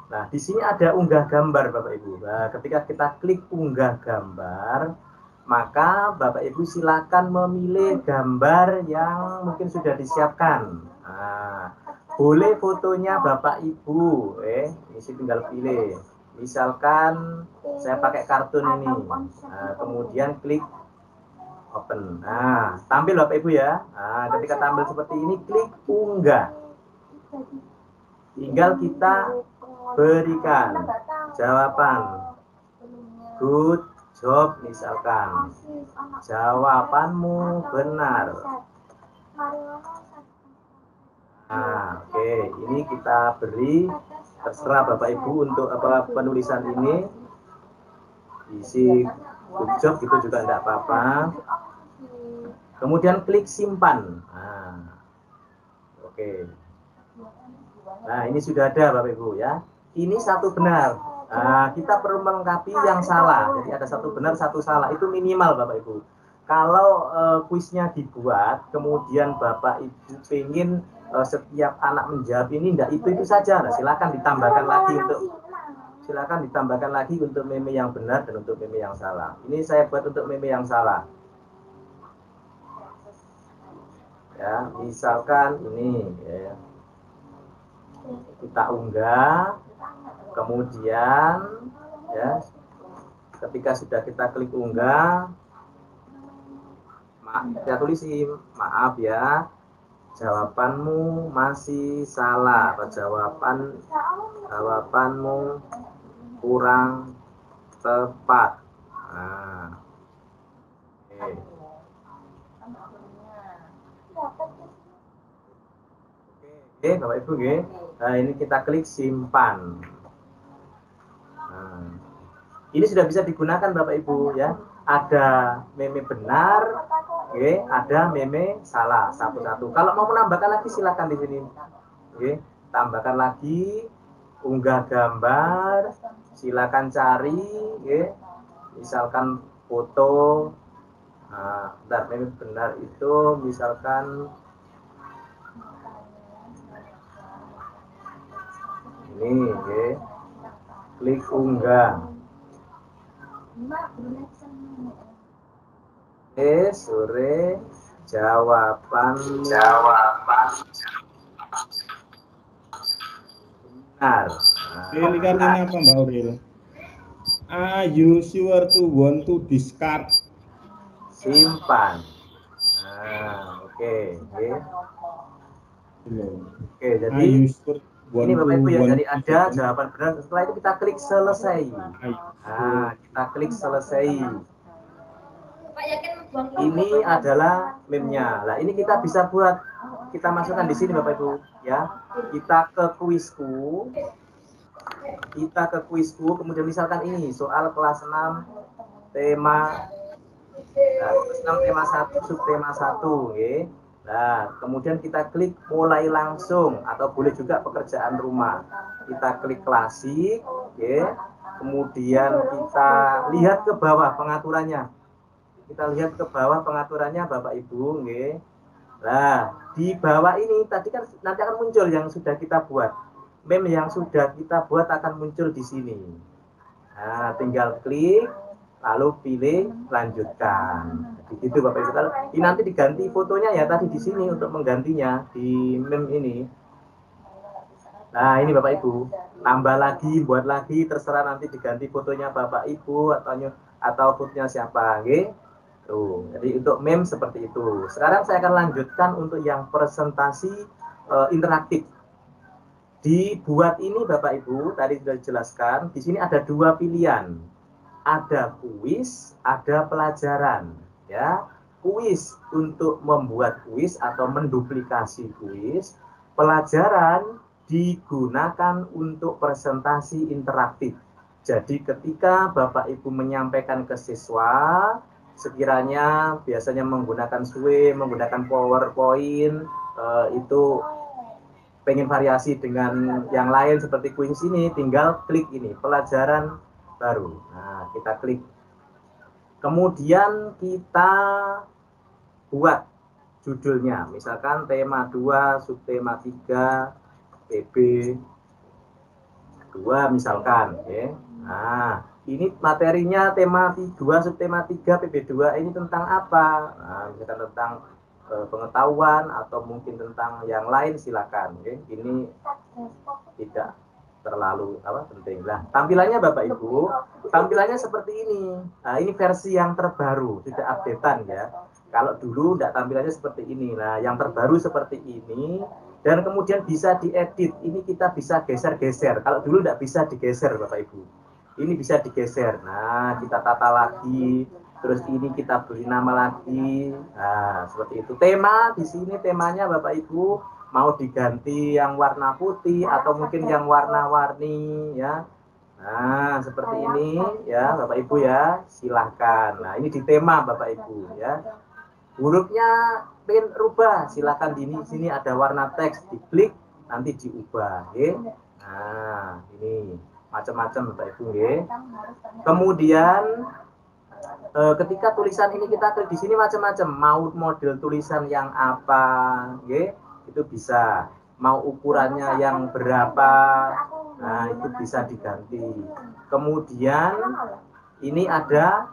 Nah, di sini ada unggah gambar, Bapak Ibu. Nah, ketika kita klik unggah gambar, maka Bapak Ibu silakan memilih gambar yang mungkin sudah disiapkan. Nah, boleh fotonya Bapak Ibu. Ini tinggal pilih. Misalkan saya pakai kartun ini, nah, kemudian klik open. Nah, tampil Bapak Ibu ya. Nah, ketika tampil seperti ini, klik unggah. Tinggal kita berikan jawaban. Good job misalkan. Jawabanmu benar. Nah, oke, ini kita beri. Terserah Bapak Ibu untuk apa penulisan ini, isi good job itu juga tidak apa-apa. Kemudian klik simpan. Nah, oke. Nah, ini sudah ada Bapak Ibu ya. Ini satu benar. Nah, kita perlu melengkapi yang salah. Jadi ada satu benar, satu salah. Itu minimal Bapak Ibu. Kalau kuisnya dibuat, kemudian Bapak Ibu pengen setiap anak menjawab ini enggak itu saja. Nah, silakan ditambahkan lagi untuk meme yang benar dan untuk meme yang salah. Ini saya buat untuk meme yang salah. Ya, misalkan ini ya. kita unggah, kemudian ya ketika sudah kita klik unggah, kita tulisin maaf ya, jawabanmu masih salah atau jawabanmu kurang tepat. Nah, Oke, Bapak Ibu, nah, ini kita klik simpan. Nah, ini sudah bisa digunakan Bapak Ibu ya. Ada meme benar, ada meme salah satu-satu. Kalau mau menambahkan lagi silakan di sini. Tambahkan lagi, unggah gambar, silakan cari, misalkan foto. Nah, meme benar itu misalkan ini, klik unggah. Sore jawaban benar. Ini artinya apa Mbak Aurel? Are you sure to want to discard? Simpan. Nah, oke. Jadi ini Bapak Ibu ya, jadi ada jawaban benar. Setelah itu kita klik selesai. Nah, kita klik selesai. Ini adalah meme-nya. Nah, ini kita bisa buat, kita masukkan di sini Bapak Ibu ya. Kita ke kuisku. Kemudian misalkan ini soal kelas 6 tema kelas 6 tema 1 subtema 1, Nah, kemudian kita klik mulai langsung atau boleh juga pekerjaan rumah. Kita klik klasik, kemudian kita lihat ke bawah pengaturannya. Bapak Ibu, Nah, di bawah ini tadi kan nanti akan muncul yang sudah kita buat. Meme yang sudah kita buat akan muncul di sini. Nah, tinggal klik lalu pilih lanjutkan. Begitu Bapak Ibu. Ini nanti diganti fotonya ya tadi di sini untuk menggantinya di meme ini. Nah, ini Bapak Ibu, tambah lagi, buat lagi, terserah nanti diganti fotonya Bapak Ibu atau fotonya siapa, Tuh. Jadi untuk meme seperti itu. Sekarang saya akan lanjutkan untuk yang presentasi interaktif. Dibuat ini Bapak Ibu, tadi sudah dijelaskan, di sini ada dua pilihan. Ada kuis, ada pelajaran, ya. Kuis untuk membuat kuis atau menduplikasi kuis, pelajaran digunakan untuk presentasi interaktif. Jadi ketika Bapak Ibu menyampaikan ke siswa, sekiranya biasanya menggunakan Sway, menggunakan PowerPoint, itu pengen variasi dengan yang lain seperti kuis ini, tinggal klik ini, pelajaran baru. Nah, kita klik. Kemudian kita buat judulnya, misalkan tema 2, subtema 3, PB 2 misalkan, Nah, ini materinya tema 2, subtema 3, PB 2 ini tentang apa? Nah, misalkan tentang pengetahuan atau mungkin tentang yang lain silakan. Ini tidak terlalu penting lah. Tampilannya Bapak Ibu, tampilannya seperti ini. Nah, ini versi yang terbaru, tidak updatean ya. Kalau dulu tidak tampilannya seperti ini. Nah, yang terbaru seperti ini dan kemudian bisa diedit. Ini kita bisa geser-geser. Kalau dulu tidak bisa digeser Bapak Ibu. Ini bisa digeser. Nah, kita tata lagi. Terus ini kita beri nama lagi. Nah, seperti itu. Tema di sini temanya Bapak Ibu mau diganti yang warna putih atau mungkin yang warna-warni ya. Nah, seperti ini ya Bapak Ibu ya. Silahkan. Nah, ini di tema Bapak Ibu ya. Hurufnya pengen rubah, silahkan di sini ada warna teks, diklik nanti diubah. Nah, ini macam-macam Bapak Ibu. Kemudian ketika tulisan ini kita klik di sini macam-macam, mau model tulisan yang apa, itu bisa, mau ukurannya yang berapa, nah itu bisa diganti. Kemudian ini ada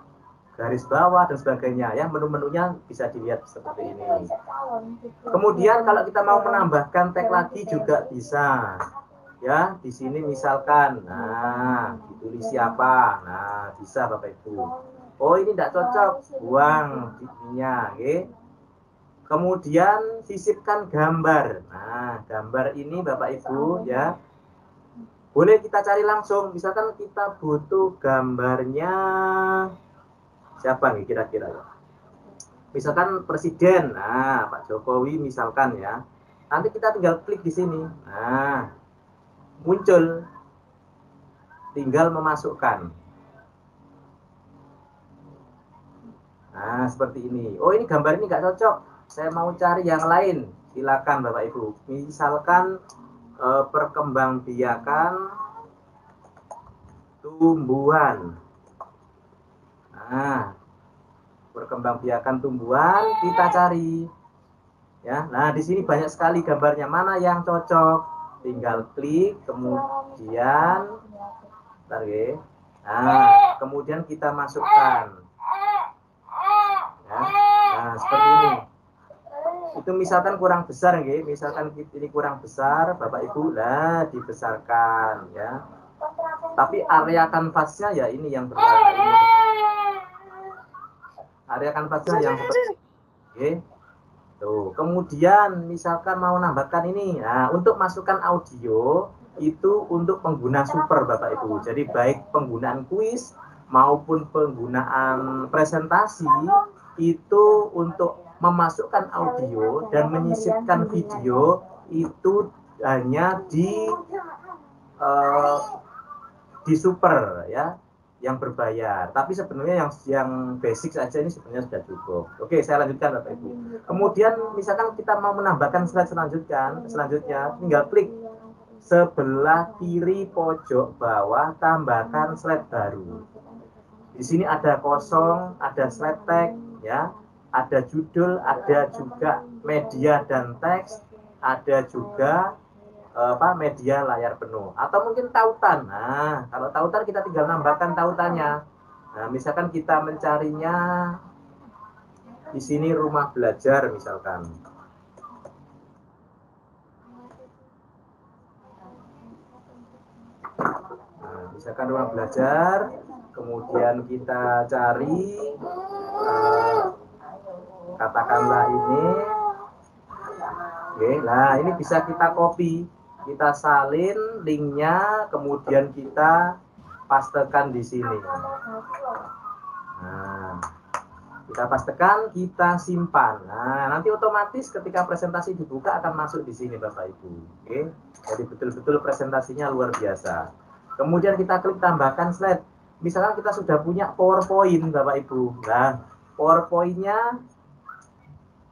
garis bawah dan sebagainya ya, menu-menunya bisa dilihat seperti ini. Kemudian kalau kita mau menambahkan tag lagi juga bisa ya di sini misalkan, nah ditulis siapa, nah bisa Bapak Ibu. Oh ini tidak cocok, buang ininya, oke. Kemudian sisipkan gambar. Nah gambar ini Bapak Ibu ya, boleh kita cari langsung. Misalkan kita butuh gambarnya siapa nih kira-kira ya? Misalkan presiden, nah Pak Jokowi misalkan ya. Nanti kita tinggal klik di sini. Nah, muncul. Tinggal memasukkan. Nah, seperti ini. Oh, ini gambar ini nggak cocok. Saya mau cari yang lain. Silakan Bapak Ibu. Misalkan perkembangbiakan tumbuhan. Nah, perkembangbiakan tumbuhan kita cari. Ya, nah di sini banyak sekali gambarnya, mana yang cocok, tinggal klik, kemudian, bentar ya. Nah, kemudian kita masukkan. Ya, nah seperti ini. Itu misalkan kurang besar, ya. Misalkan ini kurang besar, Bapak Ibu, lah dibesarkan, ya. Tapi area kanvasnya ya ini yang berwarna ini. Area kanvasnya yang seperti ini. Oke. Tuh, kemudian misalkan mau nambahkan ini. Nah, untuk masukkan audio itu untuk pengguna super Bapak Ibu. Jadi baik penggunaan kuis maupun penggunaan presentasi itu untuk memasukkan audio dan menyisipkan video itu hanya di super ya, yang berbayar. Tapi sebenarnya yang basic saja ini sebenarnya sudah cukup. Oke, saya lanjutkan Bapak Ibu. Kemudian misalkan kita mau menambahkan slide selanjutnya tinggal klik sebelah kiri pojok bawah, tambahkan slide baru. Di sini ada kosong, ada slide tag ya, ada judul, ada juga media dan teks, ada juga media layar penuh, atau mungkin tautan. Nah, kalau tautan kita tinggal nambahkan tautannya. Nah, misalkan kita mencarinya di sini rumah belajar misalkan. Nah, misalkan rumah belajar, kemudian kita cari katakanlah ini. Oke, nah ini bisa kita copy. Kita salin linknya, kemudian kita pastekan di sini. Nah, kita pastekan, kita simpan. Nah, nanti otomatis ketika presentasi dibuka akan masuk di sini Bapak Ibu. Oke, jadi betul-betul presentasinya luar biasa. Kemudian kita klik tambahkan slide. Misalkan kita sudah punya PowerPoint Bapak Ibu. Nah, PowerPoint-nya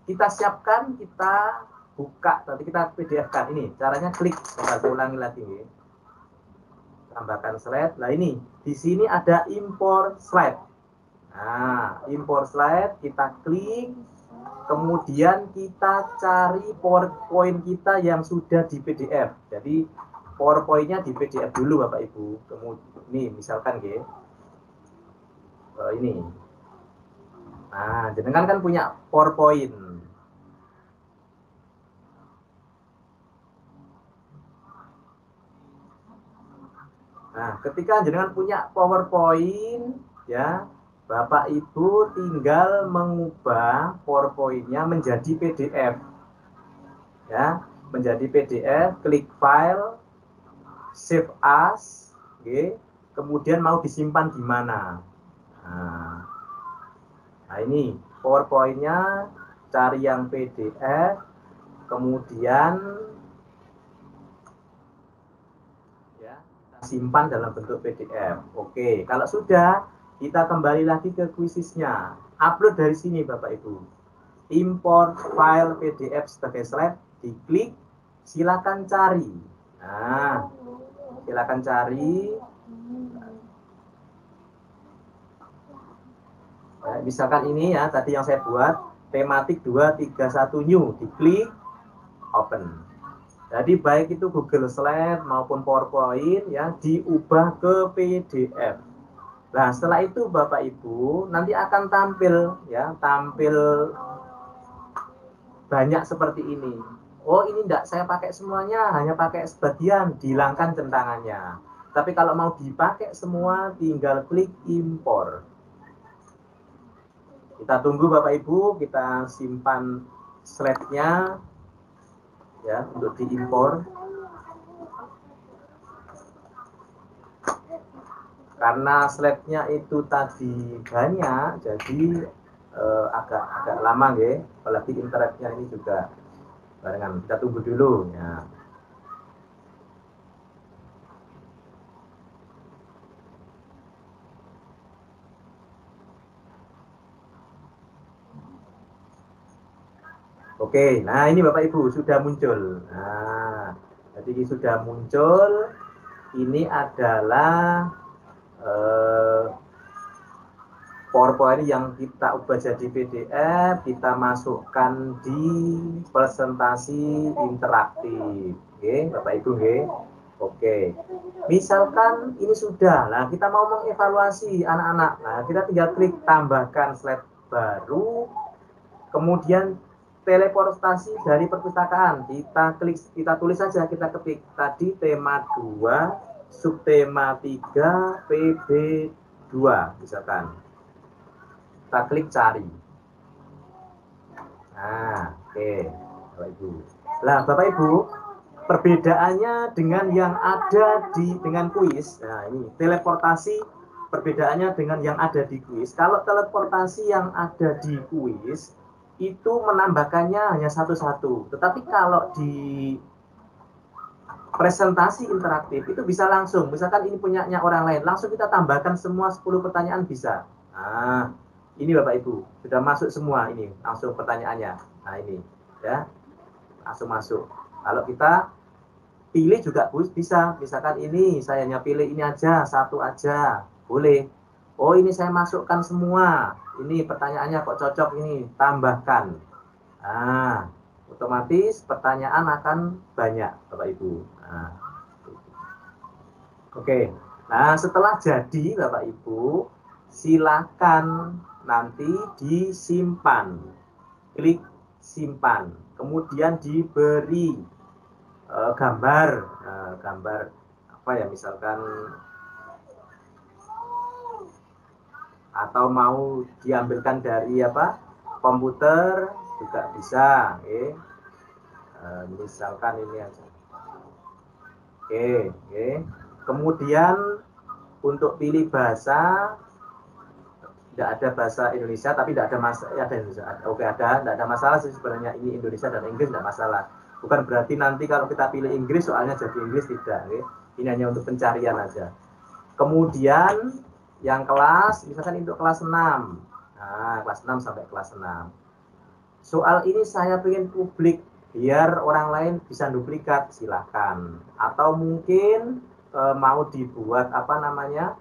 kita siapkan, kita buka, nanti kita PDF-kan. Ini caranya klik, saya ulangi lagi. Tambahkan slide. Nah ini, di sini ada import slide. Nah, import slide, kita klik, kemudian kita cari PowerPoint kita yang sudah di PDF. Jadi PowerPoint-nya di PDF dulu Bapak Ibu. Kemudian ini misalkan ini. Nah, jenengan kan punya PowerPoint. Nah, ketika jenengan punya PowerPoint, ya, Bapak Ibu tinggal mengubah PowerPoint-nya menjadi PDF. Ya, menjadi PDF, klik file, save as, oke. Kemudian mau disimpan di mana? Nah, ini PowerPoint-nya, cari yang PDF, kemudian simpan dalam bentuk PDF. Oke, kalau sudah, kita kembali lagi ke quizisnya. Upload dari sini Bapak Ibu. Import file PDF sebagai slide, diklik, silakan cari. Nah, silakan cari. Ya, misalkan ini ya, tadi yang saya buat, tematik 231 new, diklik, open. Jadi baik itu Google Slide maupun PowerPoint ya diubah ke PDF. Nah, setelah itu Bapak Ibu nanti akan tampil ya, tampil banyak seperti ini. Oh ini enggak, saya pakai semuanya, hanya pakai sebagian, dihilangkan centangannya. Tapi kalau mau dipakai semua, tinggal klik impor. Kita tunggu Bapak Ibu, kita simpan slide-nya ya untuk diimpor. Karena slide-nya itu tadi banyak, jadi agak lama ya, apalagi internetnya ini juga barengan. Kita tunggu dulu ya. Oke, nah ini Bapak Ibu sudah muncul. Nah, jadi sudah muncul. Ini adalah PowerPoint yang kita ubah jadi PDF, kita masukkan di presentasi interaktif. Oke, Bapak Ibu, oke. Oke. Misalkan ini sudah. Nah, kita mau mengevaluasi anak-anak. Nah, kita tinggal klik tambahkan slide baru. Kemudian teleportasi dari perpustakaan. Kita klik, kita tulis saja, kita ketik tadi tema 2, subtema 3, PB 2 misalkan. Kita klik cari. Nah, oke, Bapak Ibu. Lah, Bapak Ibu, perbedaannya dengan yang ada dengan kuis. Nah, ini teleportasi perbedaannya dengan yang ada di kuis. Kalau teleportasi yang ada di kuis itu menambahkannya hanya satu-satu. Tetapi kalau di presentasi interaktif itu bisa langsung. Misalkan ini punyanya orang lain, langsung kita tambahkan semua 10 pertanyaan bisa. Nah, ini Bapak Ibu, sudah masuk semua ini, langsung pertanyaannya. Nah ini, ya, langsung masuk. Kalau kita pilih juga bisa, misalkan ini saya hanya pilih ini aja, satu aja, boleh. Oh ini saya masukkan semua, ini pertanyaannya kok cocok ini, tambahkan. Nah, otomatis pertanyaan akan banyak Bapak Ibu. Nah, oke, nah setelah jadi Bapak Ibu, silakan nanti disimpan, klik simpan, kemudian diberi gambar, gambar apa ya, misalkan atau mau diambilkan dari apa komputer juga bisa, oke. Misalkan ini aja, oke. Kemudian untuk pilih bahasa, tidak ada bahasa Indonesia, tapi tidak ada masalah, ada Indonesia. Oke, tidak ada masalah sih sebenarnya, ini Indonesia dan Inggris tidak masalah. Bukan berarti nanti kalau kita pilih Inggris soalnya jadi Inggris, tidak. Okay? Ini hanya untuk pencarian aja. Kemudian yang kelas, misalkan untuk kelas 6. Nah, kelas 6 sampai kelas 6. Soal ini saya ingin publik biar orang lain bisa duplikat, silakan. Atau mungkin mau dibuat apa namanya?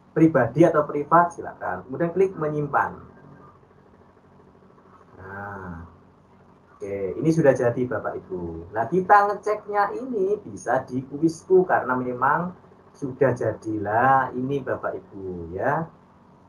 Pribadi atau privat, silakan. Kemudian klik menyimpan. Nah, oke, ini sudah jadi Bapak Ibu. Nah, kita ngeceknya ini bisa di kuisku karena memang sudah jadilah ini Bapak Ibu ya.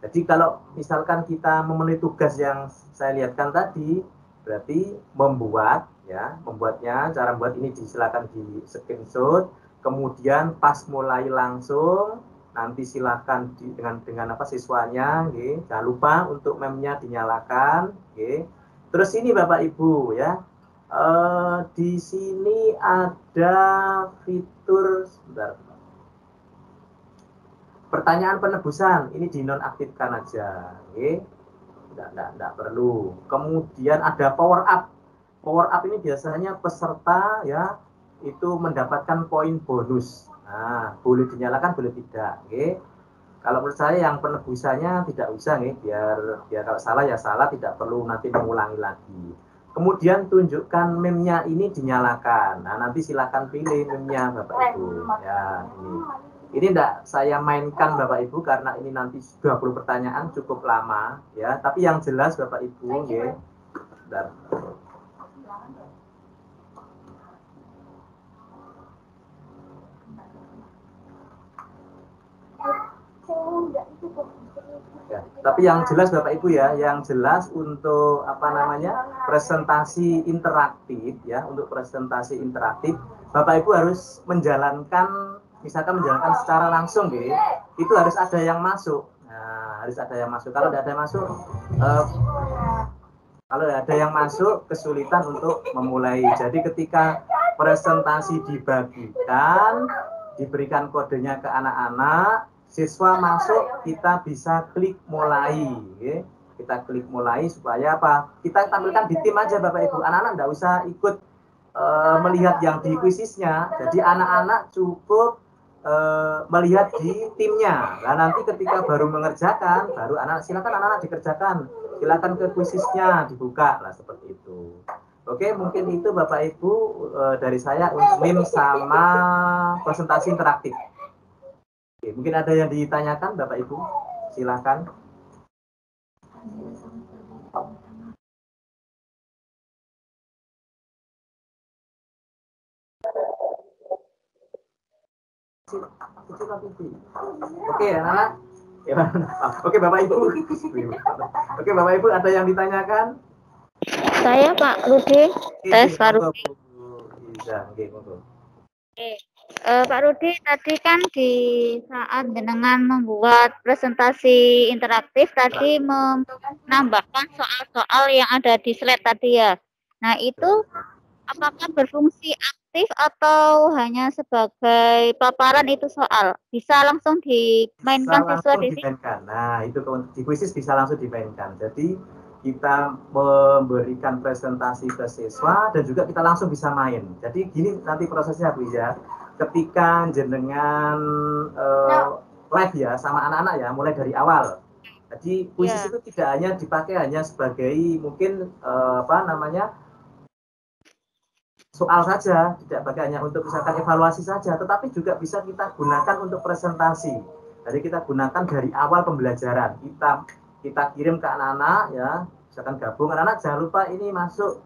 Jadi kalau misalkan kita memenuhi tugas yang saya lihatkan tadi, berarti membuat ya, membuatnya, cara membuat ini silakan di screenshot, kemudian pas mulai langsung nanti silakan dengan apa siswanya, okay. Jangan lupa untuk meme-nya dinyalakan, okay. Terus ini Bapak Ibu ya, di sini ada fitur, sebentar, pertanyaan penebusan, ini dinonaktifkan aja, okay. Tidak perlu. Kemudian ada power up. Power up ini biasanya peserta ya itu mendapatkan poin bonus. Nah, boleh dinyalakan, boleh tidak. Oke. Kalau menurut saya yang penebusannya tidak usah nih, biar kalau salah ya salah, tidak perlu nanti mengulangi lagi. Kemudian tunjukkan meme-nya ini dinyalakan. Nah, nanti silakan pilih meme-nya Bapak Ibu. Ya, ini. Ini enggak saya mainkan Bapak Ibu karena ini nanti 20 pertanyaan cukup lama ya, tapi yang jelas Bapak Ibu nggih. Bentar. Ya, tapi yang jelas Bapak Ibu ya, yang jelas untuk apa namanya presentasi interaktif ya, untuk presentasi interaktif Bapak Ibu harus menjalankan, misalkan menjalankan secara langsung gitu, itu harus ada yang masuk. Nah, harus ada yang masuk. Kalau tidak ada yang masuk, kesulitan untuk memulai. Jadi ketika presentasi dibagikan, diberikan kodenya ke anak-anak, siswa masuk, kita bisa klik mulai. Ya. Kita klik mulai supaya apa? Kita tampilkan di tim aja Bapak Ibu. Anak-anak tidak usah ikut melihat yang di kuisisnya. Jadi anak-anak cukup melihat di timnya. Nah nanti ketika baru mengerjakan, baru silakan anak-anak dikerjakan. Silakan ke kuisisnya dibuka lah seperti itu. Oke, mungkin itu Bapak Ibu dari saya untuk MIM sama presentasi interaktif. Oke, mungkin ada yang ditanyakan Bapak Ibu, silakan. Oke, anak-anak. Oke, Bapak Ibu. Oke, Bapak Ibu, ada yang ditanyakan? Saya Pak Rudi, tes Pak Rudi. Pak Rudi, tadi kan di saat jenengan membuat presentasi interaktif tadi menambahkan soal-soal yang ada di slide tadi ya. Nah itu apakah berfungsi aktif atau hanya sebagai paparan itu soal? Bisa langsung dimainkan siswa di sini? Nah itu di kuisis bisa langsung dimainkan. Jadi kita memberikan presentasi ke siswa dan juga kita langsung bisa main. Jadi gini nanti prosesnya Bu ya. Ketika jenengan live ya sama anak-anak ya mulai dari awal. Jadi kuisis itu tidak hanya dipakai hanya sebagai mungkin soal saja, tidak pakai hanya untuk misalkan evaluasi saja, tetapi juga bisa kita gunakan untuk presentasi. Jadi kita gunakan dari awal pembelajaran. Kita kirim ke anak-anak ya, misalkan gabung anak-anak jangan lupa ini masuk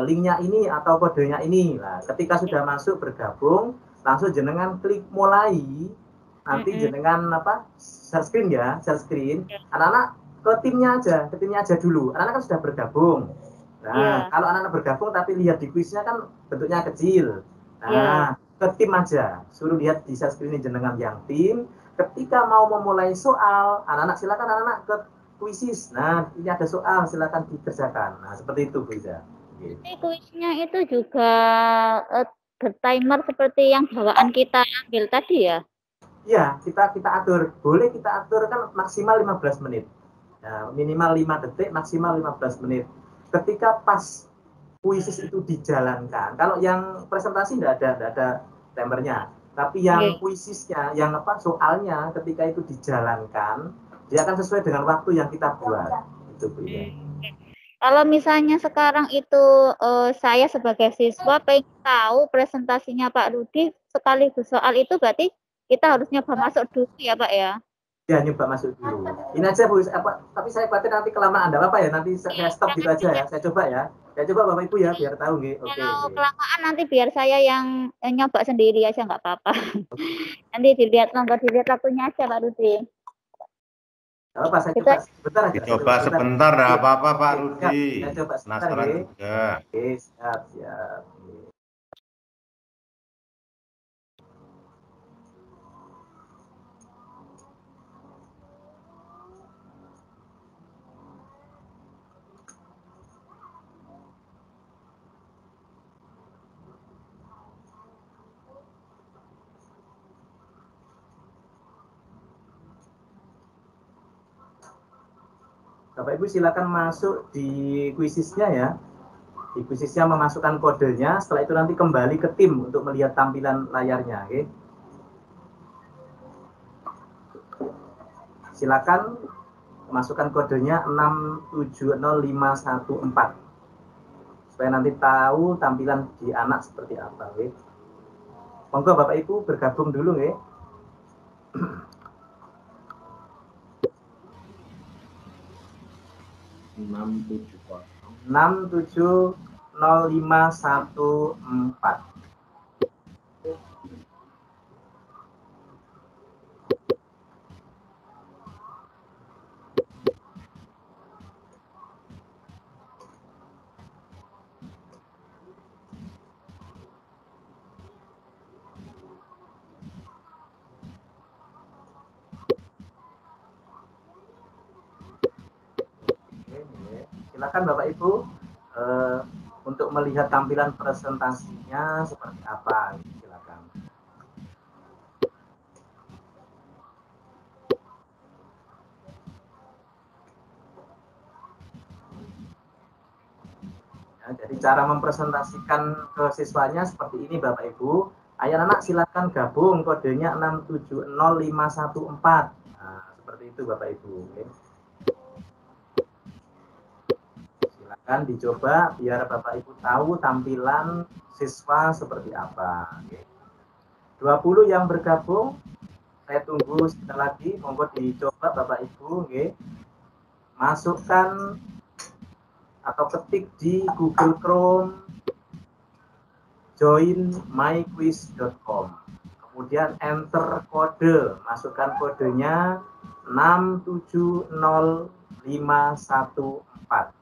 linknya ini atau kodenya ini. Nah, ketika sudah masuk bergabung, langsung jenengan klik mulai. Nanti jenengan share screen ya, share screen. Anak-anak ke timnya aja dulu. Anak-anak kan sudah bergabung. Nah, kalau anak-anak bergabung tapi lihat di kuisnya kan bentuknya kecil. Nah, ke tim aja. Suruh lihat di share screen jenengan yang tim. Ketika mau memulai soal, anak-anak silakan anak-anak ke kuisis. Nah, ini ada soal, silakan dikerjakan. Nah, seperti itu Bu Iza. Ini kuisnya itu juga bertimer seperti yang bawaan kita ambil tadi ya? Iya, kita atur. Boleh kita atur kan maksimal 15 menit. Nah, minimal 5 detik, maksimal 15 menit. Ketika pas kuisis itu dijalankan, kalau yang presentasi tidak ada timernya, tapi yang kuisisnya, yang soalnya ketika itu dijalankan, dia akan sesuai dengan waktu yang kita buat. Itu Bu ya. Kalau misalnya sekarang itu saya sebagai siswa pengen tahu presentasinya Pak Rudi sekaligus soal itu, berarti kita harus nyoba masuk dulu ya Pak ya? Ya, nyoba masuk dulu. Ini aja Bu, tapi saya khawatir nanti kelamaan, enggak apa-apa ya, nanti saya stop gitu aja ya, saya coba ya. Saya coba Bapak Ibu ya, biar tahu gitu. Kalau kelamaan nanti biar saya yang nyoba sendiri aja, nggak apa-apa. Nanti dilihat waktunya aja Pak Rudi. Apa saya coba sebentar aja. Dicoba sebentar, enggak apa-apa Pak Rudi. Saya coba sebentar juga. Oke, siap. Bapak Ibu silakan masuk di kuisisnya ya. Di kuisisnya memasukkan kodenya, setelah itu nanti kembali ke tim untuk melihat tampilan layarnya, oke. Silakan masukkan kodenya 670514. Supaya nanti tahu tampilan di anak seperti apa, oke. Monggo Bapak Ibu bergabung dulu, oke. 670514. silakan Bapak Ibu untuk melihat tampilan presentasinya seperti apa. Silakan. Ya, jadi cara mempresentasikan ke siswanya seperti ini Bapak Ibu. Ayo anak silakan gabung, kodenya 670514. Nah, seperti itu Bapak Ibu. Oke. Silakan dicoba biar Bapak Ibu tahu tampilan siswa seperti apa. Oke. 20 yang bergabung, saya tunggu sebentar lagi. Monggo dicoba Bapak Ibu. Oke. Masukkan atau ketik di Google Chrome joinmyquiz.com, kemudian enter kode, masukkan kodenya 670514.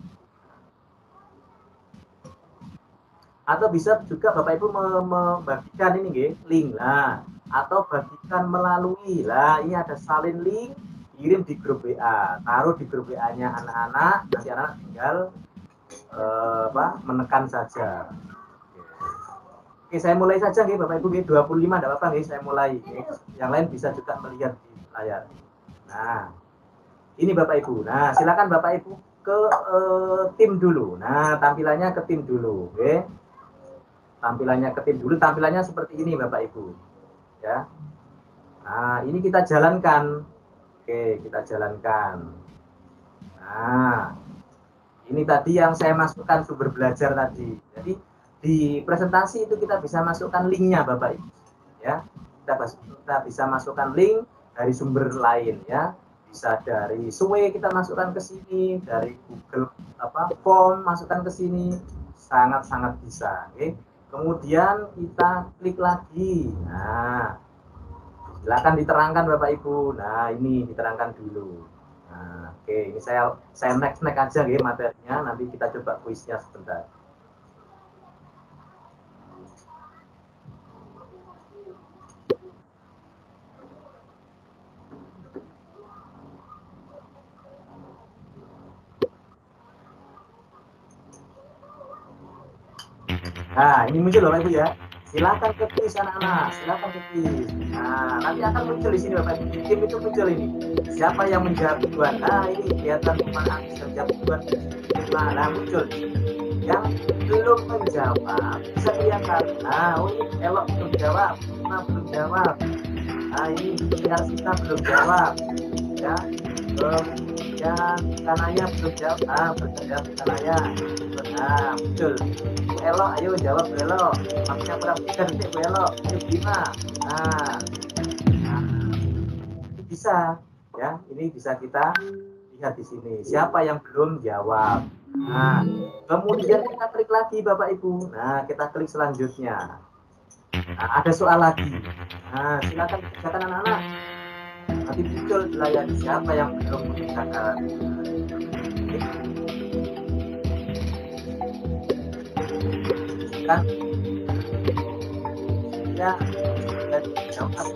Atau bisa juga Bapak Ibu membagikan ini link lah, atau bagikan melalui lah, ini ada salin link, kirim di grup WA, taruh di grup WA-nya anak-anak, nanti anak tinggal menekan saja. Oke, saya mulai saja nih Bapak Ibu, 25 enggak apa-apa nih, saya mulai. Yang lain bisa juga melihat di layar. Nah, ini Bapak Ibu. Nah, silakan Bapak Ibu ke tim dulu. Nah, tampilannya ke tim dulu, oke. Tampilannya ke tim dulu, tampilannya seperti ini Bapak Ibu. Ya. Nah, ini kita jalankan. Oke, kita jalankan. Nah, ini tadi yang saya masukkan sumber belajar tadi. Jadi di presentasi itu kita bisa masukkan linknya Bapak Ibu. Ya, kita bisa masukkan link dari sumber lain ya. Bisa dari Sway kita masukkan ke sini, dari Google Form masukkan ke sini, sangat-sangat bisa. Oke. Kemudian kita klik lagi. Nah, silakan diterangkan Bapak Ibu. Nah, ini diterangkan dulu. Nah, oke, ini saya next aja ya materinya, nanti kita coba kuisnya sebentar. Nah, ini muncul Bapak Ibu ya. Silakan ketik anak-anak, silakan ketik. Nah, nanti akan muncul di sini Bapak Ibu. Tim itu muncul ini. Siapa yang menjawab duluan? Nah, ini kelihatan mana bisa menjawab duluan. Nah, muncul. Yang belum menjawab bisa kelihatan. Nah, ini Elok belum jawab, Kita belum jawab. Nah, ini kita belum jawab. Ya, kemudian Kanaya belum jawab. Nah, berjawab Kanaya. Nah, muncul. Elok, ayo jawab Elok. Maksudnya berapa 3 detik Bu Elok? Ayo 5. Nah, ini bisa ya. Ini bisa kita lihat di sini. Siapa yang belum jawab? Nah, kemudian kita klik lagi Bapak Ibu. Nah, kita klik selanjutnya. Nah, ada soal lagi. Nah, silakan kerjakan anak-anak. Nanti muncul di layar siapa yang belum mengerjakan. Kan? Ya, dan jawab.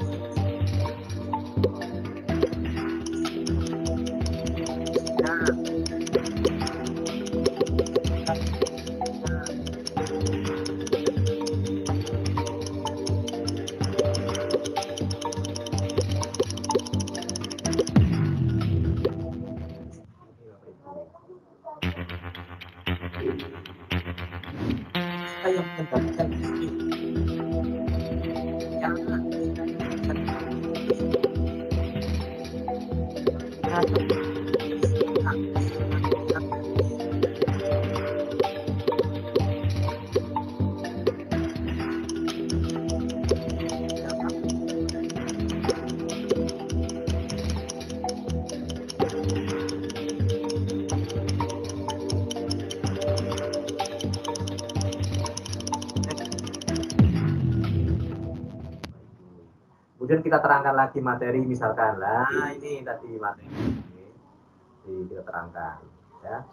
Yang mendapatkan istri yang kemudian kita terangkan lagi materi, misalkan lah ini tadi materi ini kita terangkan ya.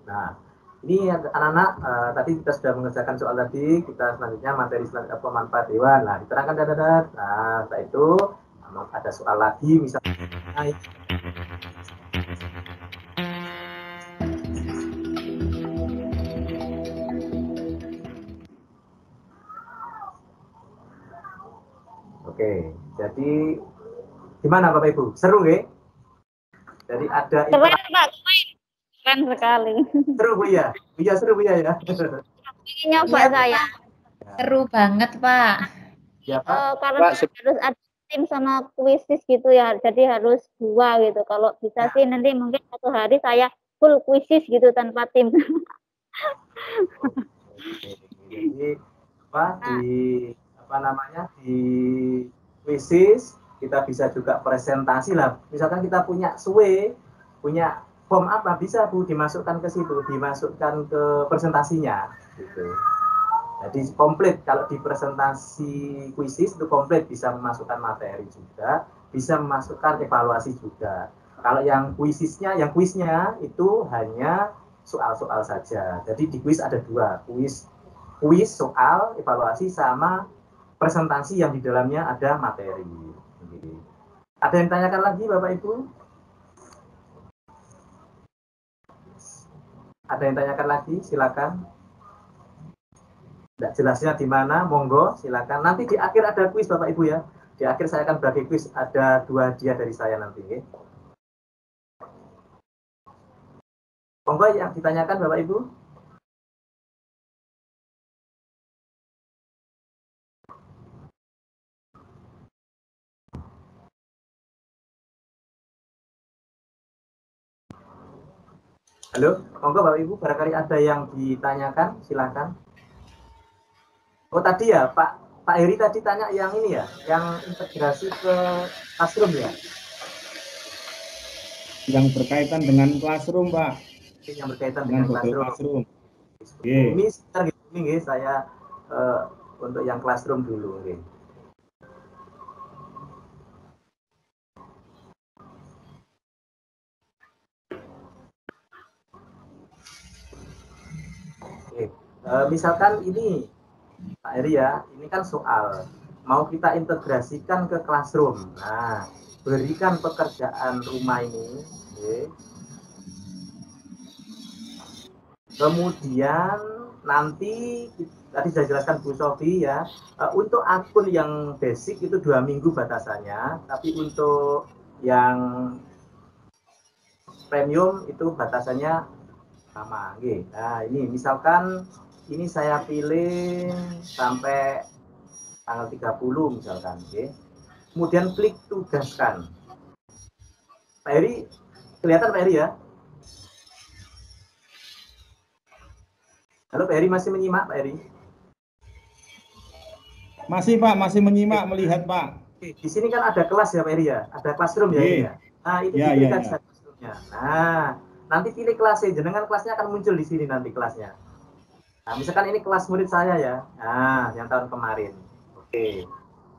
Nah, ini anak-anak tadi kita sudah mengerjakan soal tadi, kita selanjutnya materi selanjutnya pemanfaat hewan. Nah, diterangkan dadadat. Nah, setelah itu ada soal lagi misalnya Oke, jadi gimana Bapak Ibu? Seru nggih? Jadi ada Keren Pak, keren sekali. seru Bu ya? Iya seru Bu ya? Ingin nyoba saya. Seru banget, Pak. Ya Pak. Karena harus ada tim sama kuisis gitu ya, jadi harus 2 gitu. Kalau bisa sih nanti mungkin satu hari saya full kuisis gitu tanpa tim. Jadi di kuisis kita bisa juga presentasi lah. Misalkan kita punya punya form apa, bisa Bu dimasukkan ke situ, dimasukkan ke presentasinya gitu. Jadi komplit, kalau di presentasi kuisis itu komplit, bisa memasukkan materi juga, bisa memasukkan evaluasi juga. Kalau yang kuisnya itu hanya soal-soal saja. Jadi di kuis ada 2, kuis soal, evaluasi, sama presentasi yang di dalamnya ada materi. Ada yang tanyakan lagi Bapak Ibu? Ada yang tanyakan lagi? Silakan. Tidak jelasnya di mana, monggo silakan. Nanti di akhir ada kuis Bapak Ibu ya. Di akhir saya akan bagi kuis, ada 2 hadiah dari saya nanti. Monggo yang ditanyakan Bapak Ibu. Halo, monggo Bapak Ibu, barangkali ada yang ditanyakan, silakan. Oh tadi ya Pak Heri tadi tanya yang ini ya, yang integrasi ke classroom ya. Yang berkaitan dengan classroom Pak. Yang berkaitan dengan classroom. Yeah. Ini sebentar ini saya untuk yang classroom dulu. Misalkan ini Pak Heri ya, ini kan soal mau kita integrasikan ke classroom. Nah, berikan pekerjaan rumah ini. Kemudian nanti tadi saya jelaskan Bu Sofi ya, untuk akun yang basic itu 2 minggu batasannya, tapi untuk yang premium itu batasannya lama. Nah, ini misalkan ini saya pilih sampai tanggal 30 misalkan. Kemudian klik tugaskan. Pak Heri, kelihatan Pak Heri ya? Halo Pak Heri, masih menyimak Pak Heri? Masih Pak, masih menyimak, melihat Pak. Di sini kan ada kelas ya Pak Heri ya? Ada classroom ya ini ya? Nah itu dipilihkan classroomnya. Nah, nanti pilih kelasnya, jenengan kelasnya akan muncul di sini nanti kelasnya. Nah, misalkan ini kelas murid saya ya, nah yang tahun kemarin. Oke.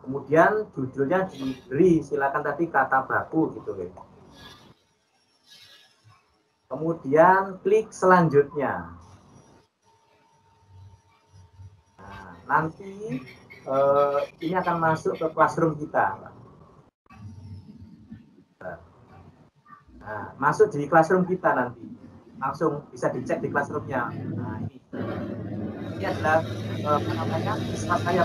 Kemudian judulnya diberi, silakan tadi kata baku gitu ya. Kemudian klik selanjutnya. Nah, nanti ini akan masuk ke classroom kita. Nah, masuk di classroom kita nanti. Langsung bisa dicek di classroomnya. Nah, ini adalah apa namanya, siswa saya.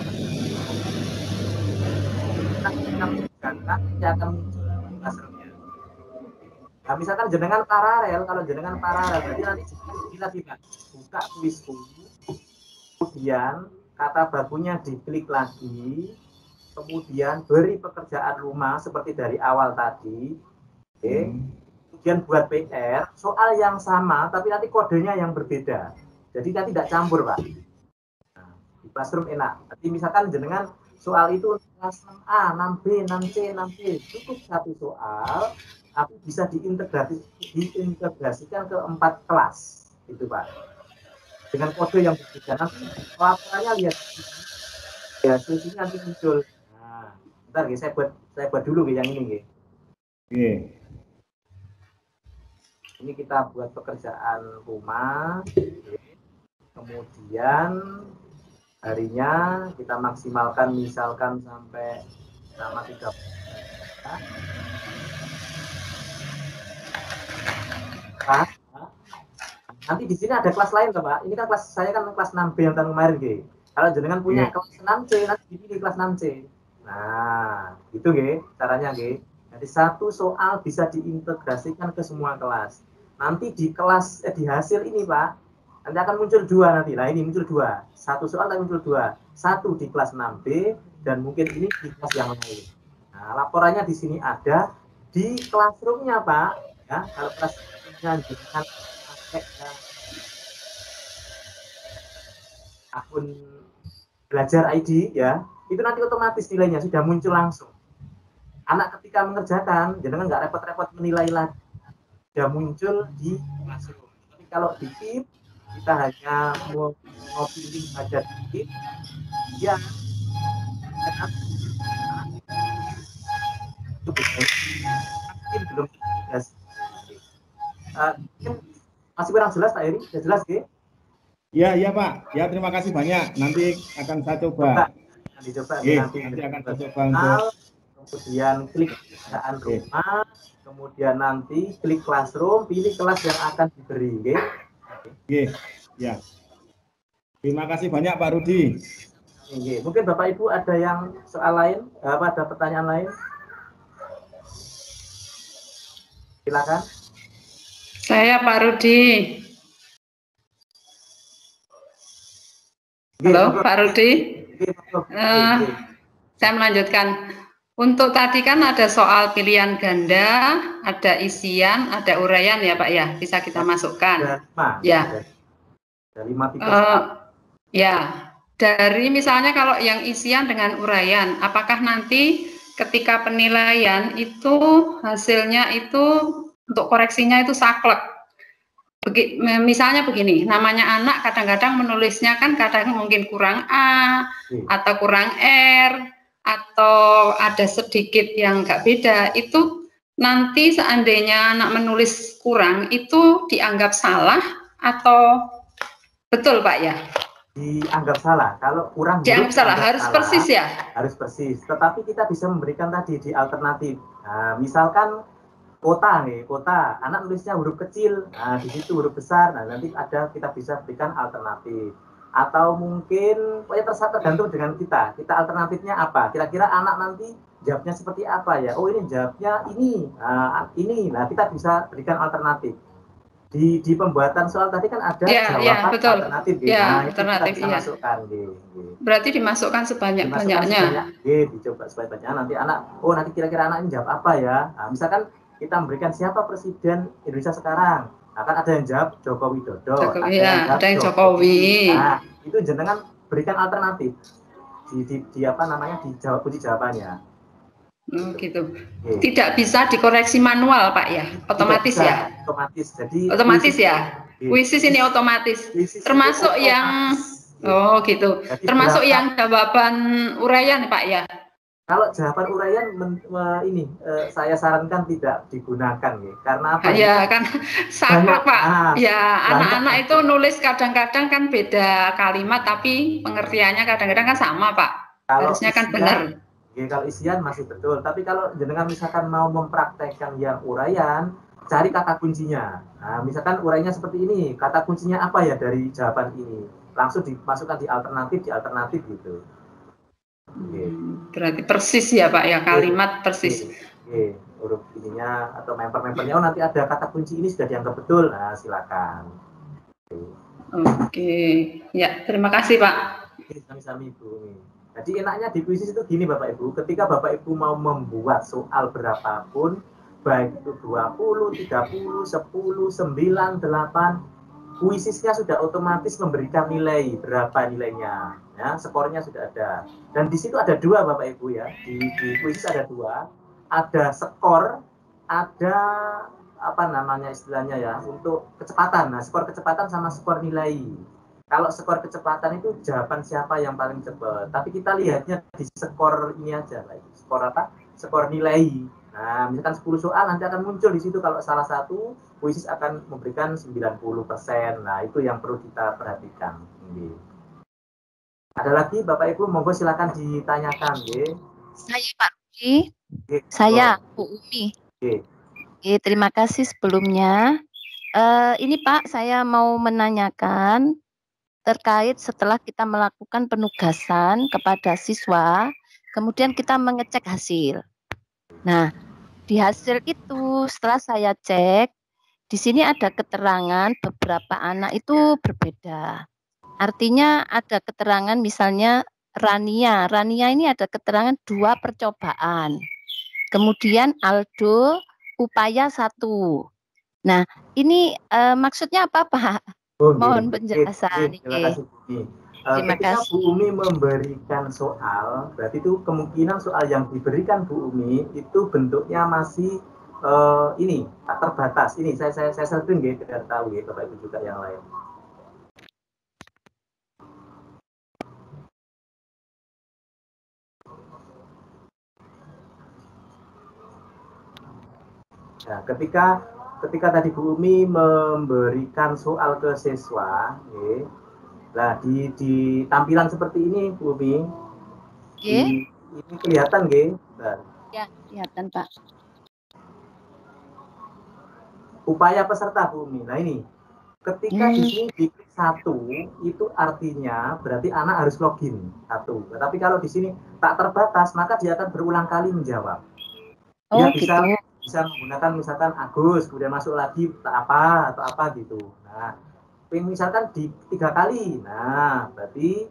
Nanti akan muncul di classroomnya. Nah, misalkan jenengan paralel, kalau jenengan paralel, berarti nanti kita buka kuis dulu, kemudian kata bakunya diklik lagi, kemudian beri pekerjaan rumah seperti dari awal tadi. Kemudian buat PR, soal yang sama, tapi nanti kodenya yang berbeda. Jadi kita tidak campur, Pak. Nah, di classroom enak. Jadi misalkan jenengan soal itu kelas 6A, 6B, 6C, 6B, cukup 1 soal, tapi bisa diintegrasikan ke 4 kelas. Itu, Pak. Dengan kode yang berbeda. Nanti laporannya lihat. Ya, sesinya nanti muncul. Nah, bentar, saya buat dulu yang ini. Ini kita buat pekerjaan rumah, kemudian harinya kita maksimalkan misalkan sampai sama 30. Nanti di sini ada kelas lain, Pak. Ini kan kelas saya kan kelas 6B yang tahun kemarin, Kalau jenengan punya kelas 6C, nanti dipilih kelas 6C. Nah, gitu nggih caranya nggih. Jadi satu soal bisa diintegrasikan ke semua kelas. Nanti di kelas di hasil ini Pak, nanti akan muncul dua nanti. Nah ini muncul dua. Satu soal akan muncul dua. Satu di kelas 6B dan mungkin ini di kelas yang lain. Nah, laporannya di sini ada di classroom-nya Pak. Ya, kalau classroom-nya dengan akun belajar ID ya, itu nanti otomatis nilainya sudah muncul langsung. Anak ketika mengerjakan, jangan nggak repot-repot menilai lagi, sudah muncul di classroom. Tapi kalau di Keep, kita hanya mau pilih saja di Keep, ya mungkin belum jelas. Masih kurang jelas Pak Eri? Sudah jelas G? Ya, iya Pak. Ya, terima kasih banyak. Nanti akan saya coba. Dicoba nanti akan saya coba untuk kemudian klik pekerjaan rumah, kemudian nanti klik classroom, pilih kelas yang akan diberi. Oke. Ya. Terima kasih banyak Pak Rudi. Oke. Mungkin Bapak Ibu ada yang soal lain, ada pertanyaan lain? Silakan. Saya Pak Rudi. Halo Pak Rudi. Saya melanjutkan. Untuk tadi kan ada soal pilihan ganda, ada isian, ada uraian ya Pak ya, bisa kita masukkan. Ya. Ya. Dari misalnya kalau yang isian dengan uraian, apakah nanti ketika penilaian itu hasilnya itu untuk koreksinya itu saklek? Misalnya begini, namanya anak kadang-kadang menulisnya kan kadang mungkin kurang A atau kurang R atau ada sedikit yang nggak beda, itu nanti seandainya anak menulis kurang itu dianggap salah atau betul Pak ya? Dianggap salah, kalau kurang dianggap salah, harus salah, persis ya? Harus persis, tetapi kita bisa memberikan tadi di alternatif. Nah, misalkan kota nih, kota, anak nulisnya huruf kecil, nah di situ huruf besar, nah nanti ada kita bisa berikan alternatif. Atau mungkin, pokoknya tergantung dengan kita alternatifnya apa, kira-kira anak nanti jawabnya seperti apa ya, oh ini jawabnya ini, nah kita bisa berikan alternatif. Di pembuatan soal tadi kan ada jawaban alternatif, nah alternatif, kita bisa masukkan. Berarti dimasukkan sebanyak-banyaknya. Dicoba sebanyak-banyaknya, nanti anak, oh nanti kira-kira anak ini jawab apa ya, nah, misalkan kita memberikan siapa presiden Indonesia sekarang, akan ada yang jawab Joko Widodo, ada yang Jokowi. Nah, itu jenengan berikan alternatif di apa namanya, dijawab kunci jawabannya. Gitu. Tidak bisa dikoreksi manual Pak ya, otomatis bisa, ya. Otomatis. Jadi otomatis ya. Kuisis ini otomatis. Termasuk yang oh gitu. Jadi termasuk yang jawaban uraian Pak ya. Kalau jawaban uraian ini saya sarankan tidak digunakan ya, karena apa? Ya kan saklek Pak. Ya anak-anak itu nulis kadang-kadang kan beda kalimat tapi pengertiannya kadang-kadang kan sama Pak. Harusnya kan benar. Ya, kalau isian masih betul, tapi kalau jenengan misalkan mau mempraktekkan yang uraian, cari kata kuncinya. Nah, misalkan uraiannya seperti ini, kata kuncinya apa ya dari jawaban ini? Langsung dimasukkan di alternatif gitu. Berarti persis ya Pak ya, kalimat persis. Huruf ininya atau member-membernya, oh nanti ada kata kunci ini sudah dianggap betul, nah silakan. Oke, ya terima kasih Pak. Sami-sami Ibu. Jadi enaknya di kuisis itu gini Bapak Ibu, ketika Bapak Ibu mau membuat soal berapapun, baik itu 20, 30, 10, 9, 8, kuisisnya sudah otomatis memberikan nilai, berapa nilainya, ya, skornya sudah ada. Dan di situ ada dua Bapak Ibu ya, di kuisis ada dua, ada skor, ada apa namanya istilahnya ya, untuk kecepatan. Nah, skor kecepatan sama skor nilai. Kalau skor kecepatan itu jawaban siapa yang paling cepat. Tapi kita lihatnya di skor ini aja, skor apa? Skor nilai. Nah, misalkan 10 soal nanti akan muncul di situ kalau salah satu kuisis akan memberikan 90%. Nah, itu yang perlu kita perhatikan. Ada lagi Bapak Ibu, monggo silakan ditanyakan, Saya Pak Rudi. Saya Bu Umi. Terima kasih sebelumnya. Ini Pak, saya mau menanyakan terkait setelah kita melakukan penugasan kepada siswa, kemudian kita mengecek hasil. Nah, di hasil itu setelah saya cek, di sini ada keterangan beberapa anak itu berbeda. Artinya ada keterangan misalnya Rania. Rania ini ada keterangan 2 percobaan. Kemudian Aldo upaya 1. Nah, ini maksudnya apa, Pak? Mohon penjelasan. Terima kasih, Bu Umi. Terima Ketika kasih. Bu Umi memberikan soal, berarti itu kemungkinan soal yang diberikan Bu Umi itu bentuknya masih ini tak terbatas. Ini saya sering tidak tahu ya, Bapak Ibu juga yang lain. Nah, ketika tadi Bu Umi memberikan soal ke siswa, nah di tampilan seperti ini Bu Umi, ini kelihatan nah. Ya, kelihatan Pak. Upaya peserta Bu Umi. Nah ini, ketika di sini diklik 1, itu artinya berarti anak harus login 1. Tapi kalau di sini tak terbatas, maka dia akan berulang kali menjawab. Dia bisa menggunakan misalkan Agus, kemudian masuk lagi tak apa atau apa gitu. Nah, misalkan di 3 kali, nah berarti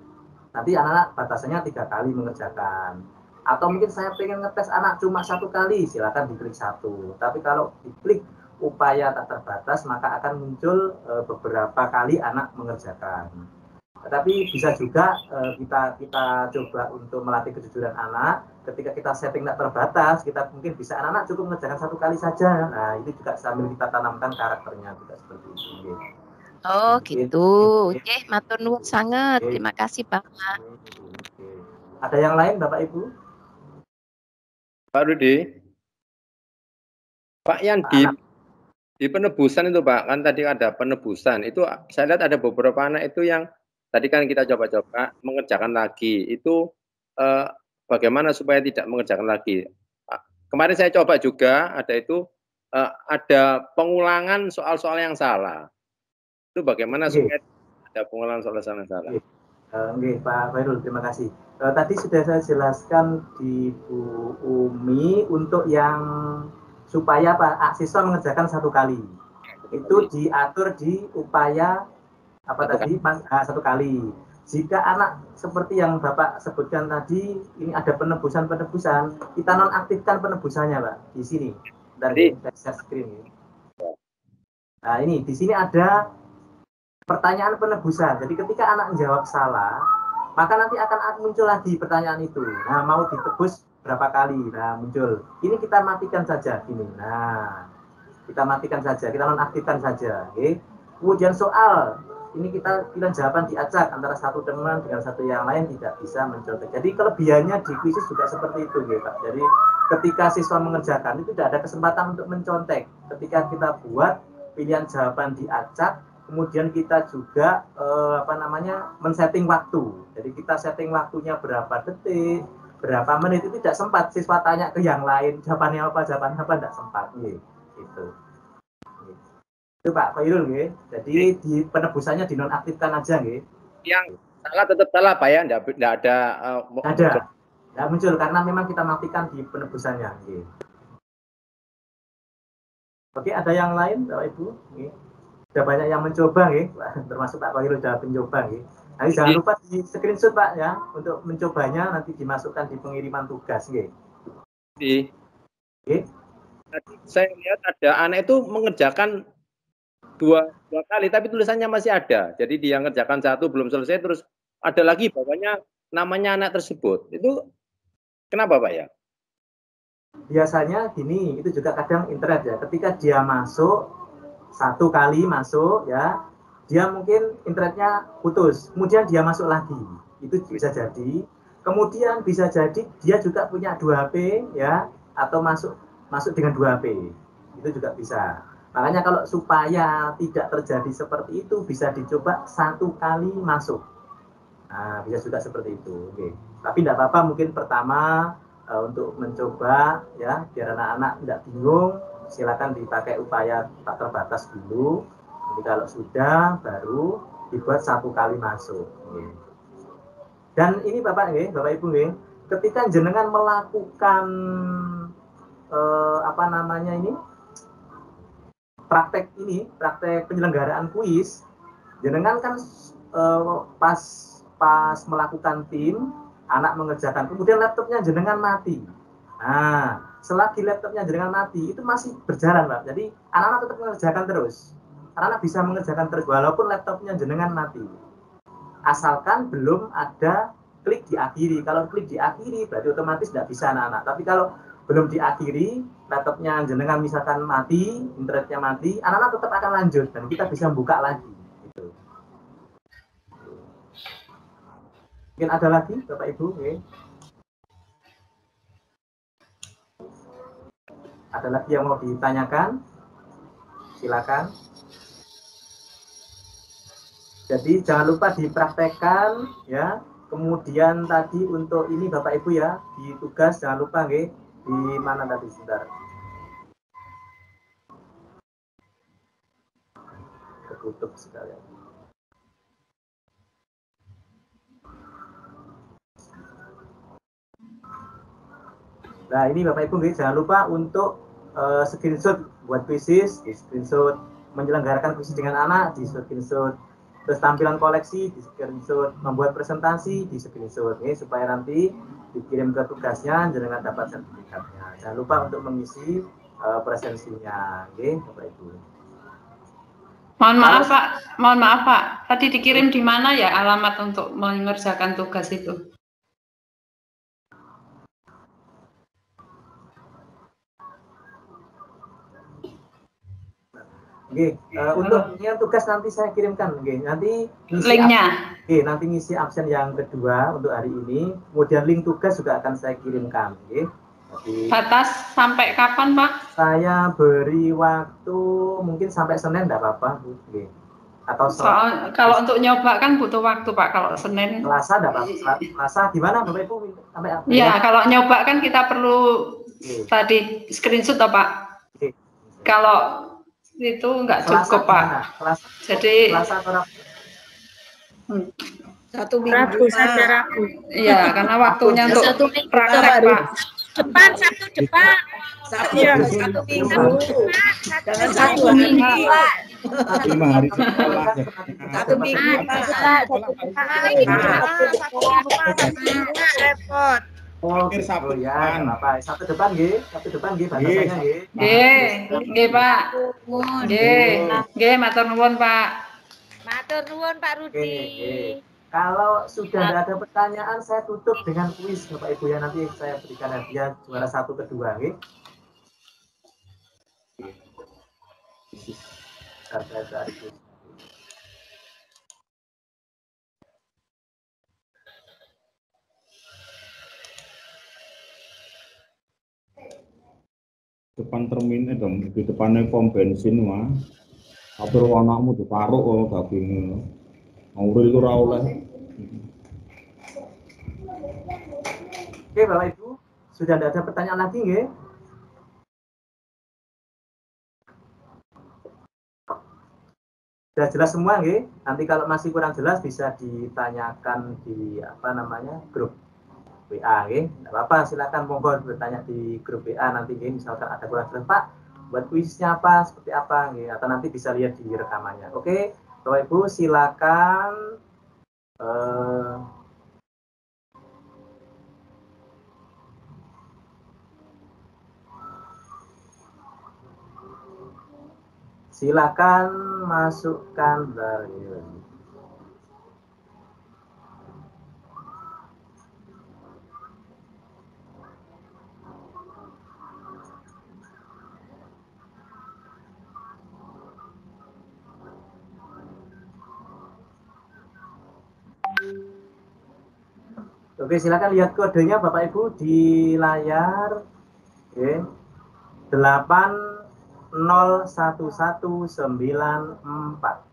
nanti anak-anak batasannya 3 kali mengerjakan. Atau mungkin saya pengen ngetes anak cuma 1 kali, silakan diklik 1. Tapi kalau diklik upaya tak terbatas, maka akan muncul beberapa kali anak mengerjakan. Tapi bisa juga kita coba untuk melatih kejujuran anak. Ketika kita setting tak terbatas, kita mungkin bisa anak-anak cukup mengerjakan 1 kali saja. Nah, itu juga sambil kita tanamkan karakternya juga seperti itu. Oh, gitu. Oke, matur nuwun sangat. Terima kasih, Pak. Ada yang lain, Bapak Ibu? Pak Rudi. Pak, yang di penebusan itu Pak, kan tadi ada penebusan. Itu saya lihat ada beberapa anak itu yang tadi kan kita coba-coba mengerjakan lagi. Itu bagaimana supaya tidak mengerjakan lagi? Kemarin saya coba juga ada itu ada pengulangan soal-soal yang salah. Itu bagaimana supaya ada pengulangan soal-soal yang salah? Oke, Pak Khairul, terima kasih. Tadi sudah saya jelaskan di Bu Umi untuk yang supaya Pak siswa mengerjakan 1 kali. Itu diatur di upaya apa tadi? 1 kali. Jika anak seperti yang Bapak sebutkan tadi, ini ada penebusan-penebusan, kita nonaktifkan penebusannya, Pak, di sini. Dari share screen ini. Nah, ini di sini ada pertanyaan penebusan. Jadi ketika anak menjawab salah, maka nanti akan muncul lagi pertanyaan itu. Nah, mau ditebus berapa kali? Nah, muncul. Ini kita matikan saja ini. Nah, kita matikan saja, kita nonaktifkan saja. Oke. Kemudian soal ini kita bilang jawaban diacak antara satu teman dengan satu yang lain tidak bisa mencontek. Jadi kelebihannya di kuisis juga seperti itu, ya, Pak. Jadi ketika siswa mengerjakan itu tidak ada kesempatan untuk mencontek. Ketika kita buat pilihan jawaban diacak, kemudian kita juga men-setting waktu. Jadi kita setting waktunya berapa detik, berapa menit, itu tidak sempat siswa tanya ke yang lain jawabannya apa tidak sempat, gitu. Itu Pak Khairul, nggih. Jadi di penebusannya dinonaktifkan aja, nggih. Yang salah tetap salah, Pak ya, enggak ada Nggak muncul karena memang kita matikan di penebusannya, nggih. Oke, ada yang lain, Bapak Ibu? Nggih. Sudah banyak yang mencoba, nggih. Termasuk Pak Khairul sudah mencoba, nggih. Nanti jangan lupa di screenshot, Pak, ya, untuk mencobanya nanti dimasukkan di pengiriman tugas, nggih. Nggih. Tadi saya lihat ada anak itu mengerjakan dua kali, tapi tulisannya masih ada. Jadi dia ngerjakan 1 belum selesai, terus ada lagi bawahnya namanya anak tersebut. Itu kenapa, Pak ya? Biasanya gini, itu juga kadang internet ya. Ketika dia masuk 1 kali masuk ya, dia mungkin internetnya putus. Kemudian dia masuk lagi. Itu bisa jadi. Kemudian bisa jadi dia juga punya 2 HP ya, atau masuk dengan 2 HP. Itu juga bisa. Makanya kalau supaya tidak terjadi seperti itu, bisa dicoba 1 kali masuk. Nah, bisa juga seperti itu. Oke. Tapi tidak apa-apa, mungkin pertama untuk mencoba ya, biar anak-anak tidak bingung, silakan dipakai upaya tak terbatas dulu. Jadi kalau sudah, baru dibuat 1 kali masuk. Oke. Dan ini Bapak Ibu, ketika jenengan melakukan apa namanya ini, praktek penyelenggaraan kuis, jenengan kan pas melakukan tim, anak mengerjakan, kemudian laptopnya jenengan mati. Nah, selagi laptopnya jenengan mati, itu masih berjalan, Pak. Jadi anak-anak tetap mengerjakan terus. Anak-anak bisa mengerjakan terus walaupun laptopnya jenengan mati. Asalkan belum ada klik diakhiri. Kalau klik diakhiri berarti otomatis tidak bisa anak-anak. Tapi kalau belum diakhiri, laptopnya jenengan misalkan mati, internetnya mati, anak-anak tetap akan lanjut dan kita bisa buka lagi. Gitu. Mungkin ada lagi, Bapak Ibu? Okay. Ada lagi yang mau ditanyakan? Silakan. Jadi jangan lupa dipraktekkan ya. Kemudian tadi untuk ini Bapak Ibu ya, di tugas jangan lupa nggih, di mana tadi sebentar. Ketutup sekalian. Nah, ini Bapak Ibu nggih, jangan lupa untuk screenshot buat kuisis, di screenshot menyelenggarakan kuisis dengan anak, di screenshot. Terus tampilan koleksi di screenshot, membuat presentasi di screenshot nih, supaya nanti dikirim ke tugasnya jenengan dapat sertifikatnya. Jangan lupa untuk mengisi presensinya, oke, Bapak Ibu. Mohon maaf Pak. Tadi dikirim di mana ya alamat untuk mengerjakan tugas itu? Oke, untuk yang tugas nanti saya kirimkan, oke, nanti linknya. Oke, nanti ngisi absen yang kedua untuk hari ini, kemudian link tugas juga akan saya kirimkan, oke. Jadi, batas sampai kapan Pak? Saya beri waktu mungkin sampai Senin, enggak apa-apa, oke. Atau kalau untuk nyoba kan butuh waktu Pak, kalau Senin. Selasa enggak apa-apa. Selasa gimana Bapak Ibu? Sampai ya, kalau nyoba kan kita perlu tadi screenshot toh Pak. Kalau itu enggak cukup Pak. Jadi satu minggu saja Rabu. Iya, karena waktunya untuk praktek Pak. Sabtu depan. Satu minggu. Jangan satu minggu. 5 hari sekolah. Satu minggu. Repot. Akhir Sabtu ya, apa? Sabtu depan nggih, batasannya nggih. Nggih, Pak. Nggih, matur nuwun, Pak. Matur nuwun Pak Rudi. Kalau sudah tidak ada pertanyaan, saya tutup dengan kuis Bapak Ibu ya, nanti saya berikan hadiah juara 1 kedua nggih. Depan terminal dong, di depannya pom bensin mah. Atur anakmu diparuk dagingnya. Aurel itu ora oleh. Oke Bapak Ibu, sudah tidak ada pertanyaan lagi nggih? Sudah jelas semua nggih? Nanti kalau masih kurang jelas bisa ditanyakan di apa namanya grup WA nggih. Tidak apa-apa, silakan monggo bertanya di grup WA nanti nggih, misalkan ada kurang jelas Pak, buat kuisnya apa, seperti apa nggih, atau nanti bisa lihat di rekamannya. Oke, Bapak Ibu silakan silakan masukkan dari Oke, silakan lihat kodenya Bapak Ibu di layar. Oke. 801194.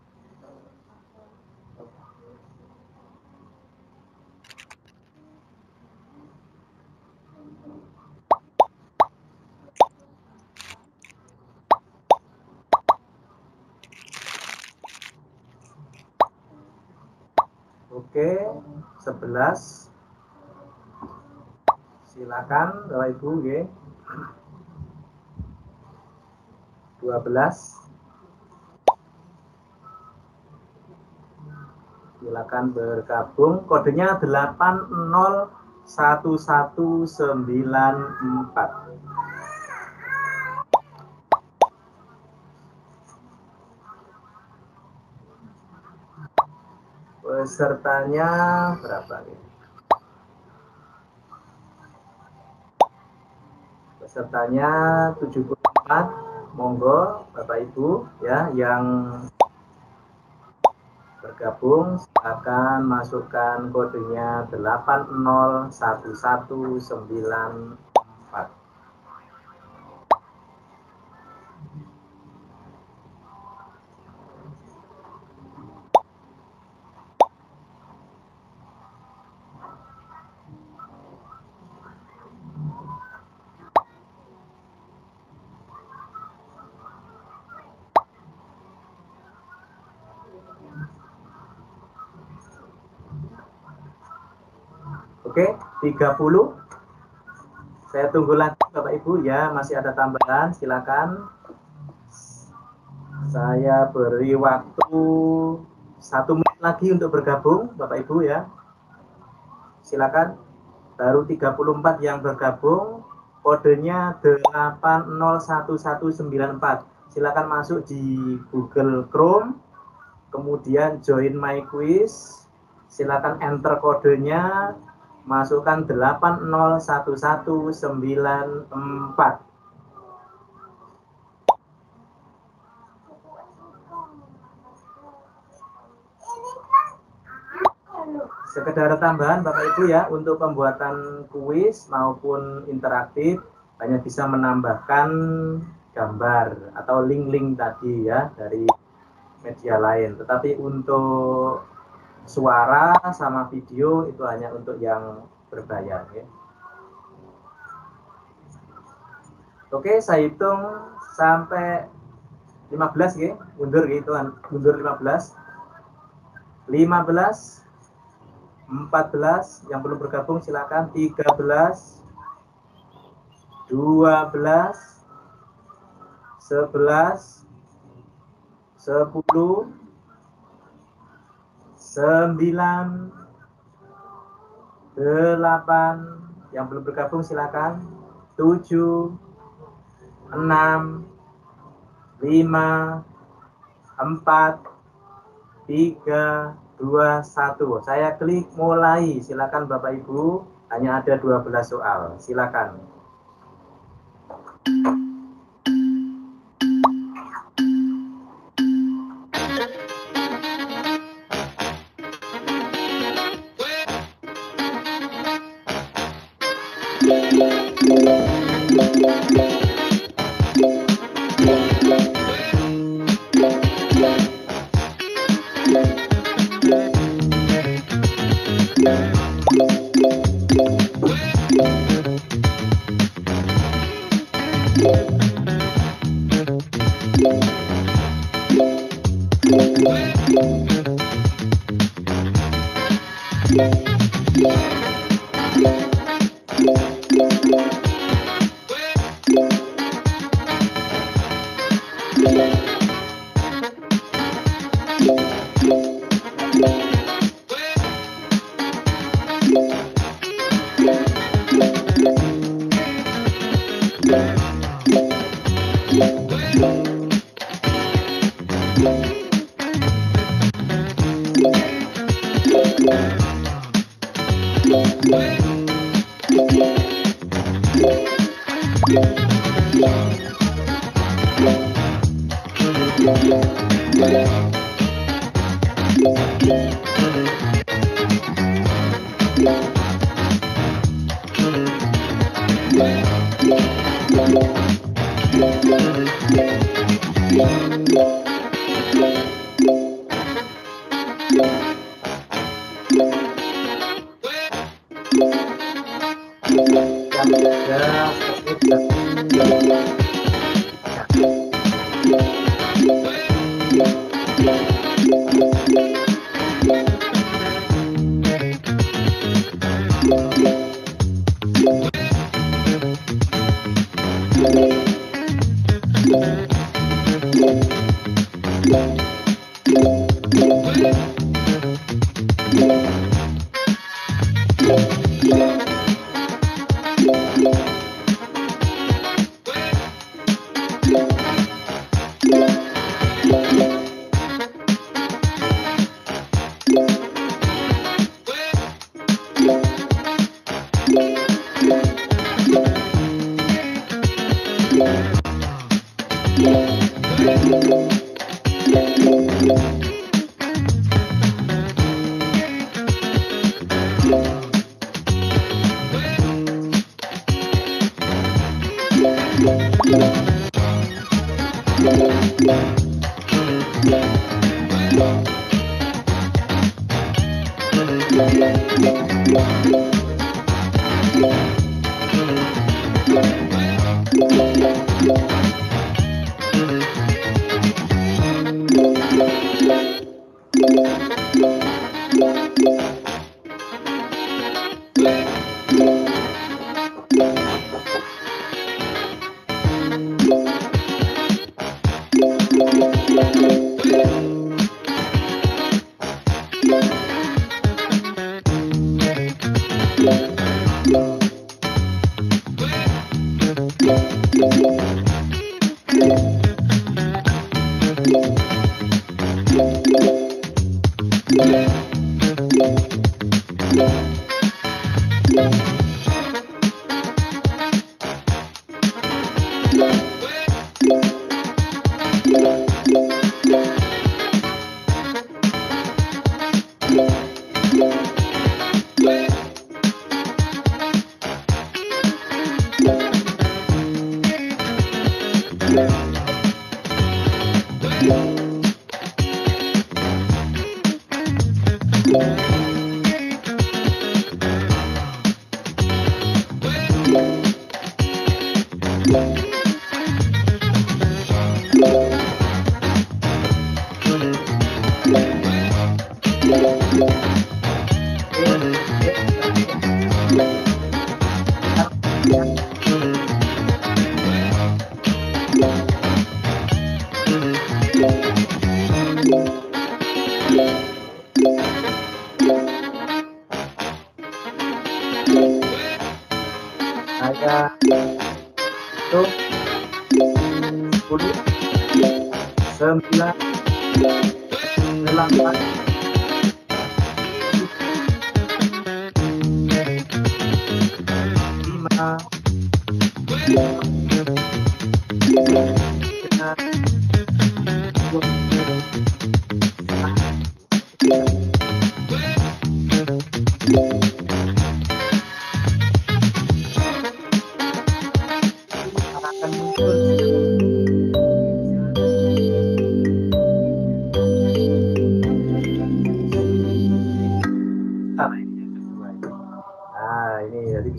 Oke, 11 Silakan Bapak Ibu, nggih. 12. Silakan bergabung. Kodenya 801194. Pesertanya berapa nih? Pesertanya 74. Monggo Bapak Ibu ya yang bergabung, silakan masukkan kodenya 801194. Oke, 30. Saya tunggu lagi Bapak Ibu ya, masih ada tambahan, silakan. Saya beri waktu 1 menit lagi untuk bergabung Bapak Ibu ya. Silakan. Baru 34 yang bergabung, kodenya 801194. Silakan masuk di Google Chrome, kemudian join my quiz. Silakan enter kodenya. Masukkan 801194. Sekedar tambahan Bapak Ibu ya, untuk pembuatan kuis maupun interaktif hanya bisa menambahkan gambar atau link-link tadi ya dari media lain. Tetapi untuk suara sama video itu hanya untuk yang berbayar ya. Oke, saya hitung sampai 15 ya, mundur gitu kan, mundur 15. 15, 14 yang belum bergabung silakan, 13, 12, 11, 10, 9, 8 yang belum bergabung silakan, 7, 6, 5, 4, 3, 2, 1. Saya klik mulai. Silakan Bapak Ibu, hanya ada 12 soal. Silakan. Saya itu 10, 9, 8,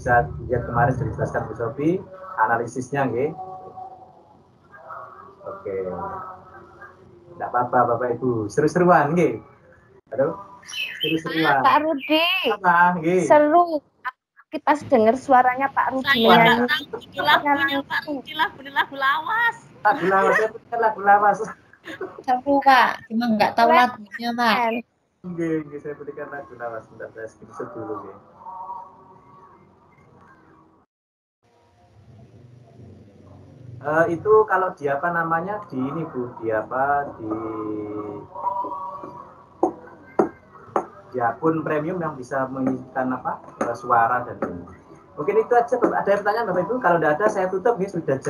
bisa dilihat kemarin sudah dijelaskan Bu Sofi analisisnya nggih. Oke. Enggak apa-apa Bapak Ibu, seru-seruan nggih. Aduh, seru-seruan. Pak Rudi. Apa nggih? Seru. Kita dengar suaranya Pak Rudi. Saya lagunya Pak Rudi, lagu lawas. Lagu lawas, saya punya lagu lawas. Seru Pak, cuma nggak tahu lagunya Pak. Nggih, saya berikan lagu lawas. Sebentar saya screenshot dulu nggih. Itu kalau di apa namanya di ini Bu, di apa di akun premium yang bisa mengisikan apa suara dan ini. Mungkin itu aja. Ada pertanyaan Bapak Ibu? Kalau tidak ada saya tutup nih, sudah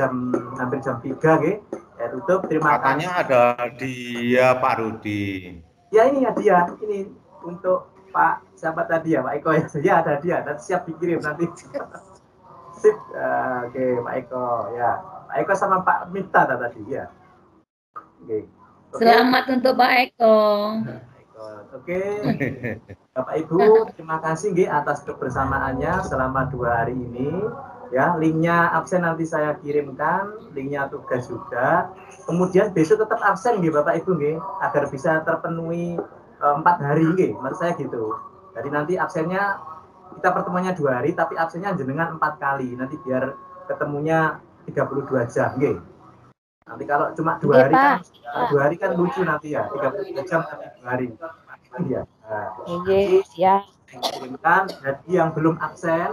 hampir jam 3 nih. Saya tutup. Terima kasih. Katanya ada dia Pak Rudi. Ya ini hadiah ini untuk Pak siapa tadi ya Pak Eko ya. Ya ada hadiah. Nanti siap dikirim nanti. Sip. Oke Pak Eko ya. Pak Eko sama Pak Mita tadi ya. Oke. Selamat untuk Pak Eko. Oke. Bapak Ibu, terima kasih nggih atas kebersamaannya selama 2 hari ini. Ya, linknya absen nanti saya kirimkan, linknya tugas juga. Kemudian besok tetap absen nggih Bapak Ibu nggih, agar bisa terpenuhi 4 hari nggih, maksud saya gitu. Jadi nanti absennya kita pertemuannya 2 hari, tapi absennya jenengan 4 kali. Nanti biar ketemunya 32 jam nggih. Nanti kalau cuma 2 hari kan 2 hari kan lucu nanti ya, 32 jam tapi 2 hari. Ya. Iya, siap. Kirimkan bagi yang belum absen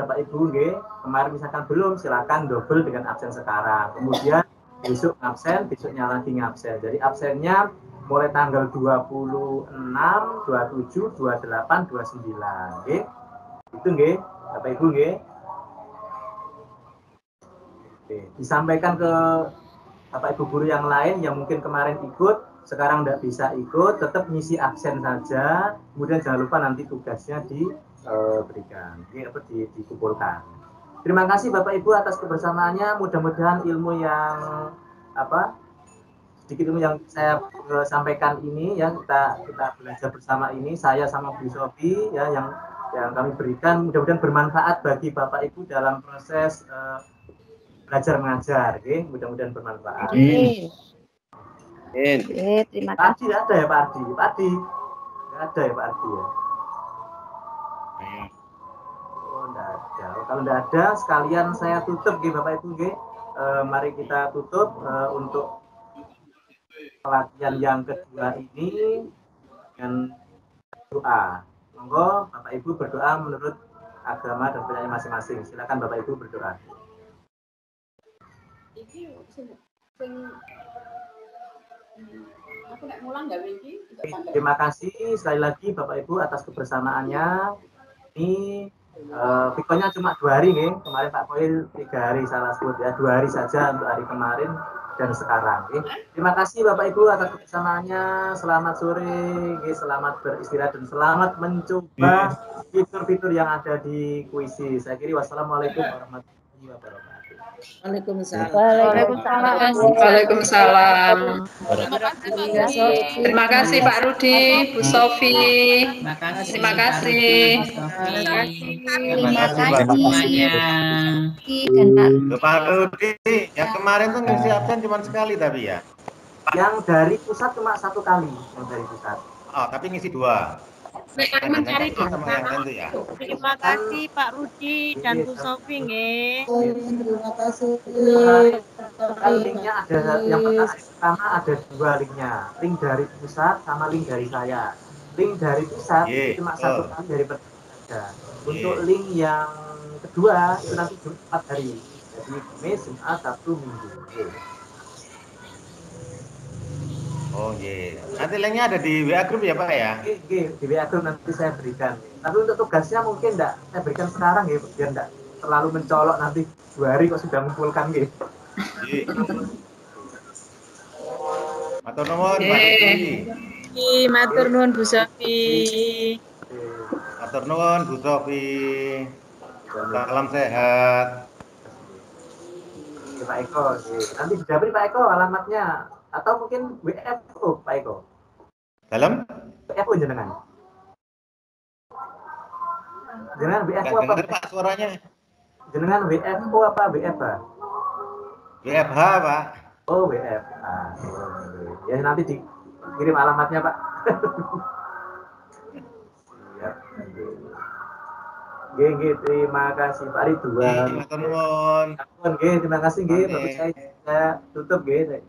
Bapak Ibu nggih. Kemarin misalkan belum, silakan double dengan absen sekarang. Kemudian besok absen, besoknya lagi ngabsen. Jadi absennya mulai tanggal 26, 27, 28, 29 nggih. Itu nggih. Bapak Ibu nggih. Oke, disampaikan ke Bapak Ibu guru yang lain yang mungkin kemarin ikut, sekarang tidak bisa ikut, tetap ngisi absen saja. Kemudian jangan lupa nanti tugasnya diberikan, dikumpulkan. Terima kasih Bapak Ibu atas kebersamaannya. Mudah-mudahan ilmu yang sedikit ilmu yang saya sampaikan ini ya kita belajar bersama ini, saya sama Bu Sofi ya yang kami berikan mudah-mudahan bermanfaat bagi Bapak Ibu dalam proses belajar mengajar, okay? Mudah-mudahan bermanfaat. Terima Pak kasih. Ardi ada ya Pak Ardi? Pak Ardi ada ya Pak Ardi ya? Oh enggak ada. Kalau enggak ada sekalian saya tutup gitu Bapak Ibu. Mari kita tutup untuk pelatihan yang kedua ini dengan doa. Monggo Bapak Ibu berdoa menurut agama dan kepercayaan masing-masing. Silakan Bapak Ibu berdoa. Terima kasih sekali lagi Bapak Ibu atas kebersamaannya. Ini videonya cuma 2 hari nih. Kemarin Pak Koil 3 hari salah sebut ya, 2 hari saja untuk hari kemarin dan sekarang. Terima kasih Bapak Ibu atas kebersamaannya. Selamat sore, selamat beristirahat dan selamat mencoba fitur-fitur yang ada di kuisi. Saya kira wassalamualaikum warahmatullahi wabarakatuh. Waalaikumsalam. Waalaikumsalam. Terima kasih Pak Rudi, Bu Sofi. Terima kasih. Terima kasih semuanya. Pak Rudi, yang kemarin tuh ngisi absen cuma sekali tapi ya. Yang dari pusat cuma 1 kali yang dari pusat. Oh, tapi ngisi 2. Mencari sama yang tentu ya. Terima kasih Pak Rudi dan Bu Sofi nggih. Terima kasih. Linknya ada yang pertama ada 2 linknya, link dari pusat sama link dari saya. Link dari pusat cuma 1 kali dari pertama. Untuk link yang kedua itu nanti Jumat hari, jadi Kamis, Jumat, Sabtu, Minggu. Oh iya. Nanti linknya ada di WA Group ya Pak ya? Di WA Group nanti saya berikan. Tapi untuk tugasnya mungkin enggak saya berikan sekarang ya, biar enggak terlalu mencolok nanti 2 hari kok sudah mengumpulkan gitu. Matur nuwun Pak Rudi. Matur nuwun Bu Sofi. Matur nuwun Bu Sofi. Salam sehat. Pak Eko, nanti dijabri Pak Eko alamatnya. Atau mungkin WFO Pak Eko. Dalam? WFO jenengan. Jenengan WFO apa? Dengar Pak suaranya. Jenengan WFO apa WFH? WFH Pak. Oh WFH. Ya nanti dikirim alamatnya Pak. Siap. Nggih, terima kasih Pak Ridwan. Matur nuwun. Terima kasih nggih, Bapak saya tutup nggih.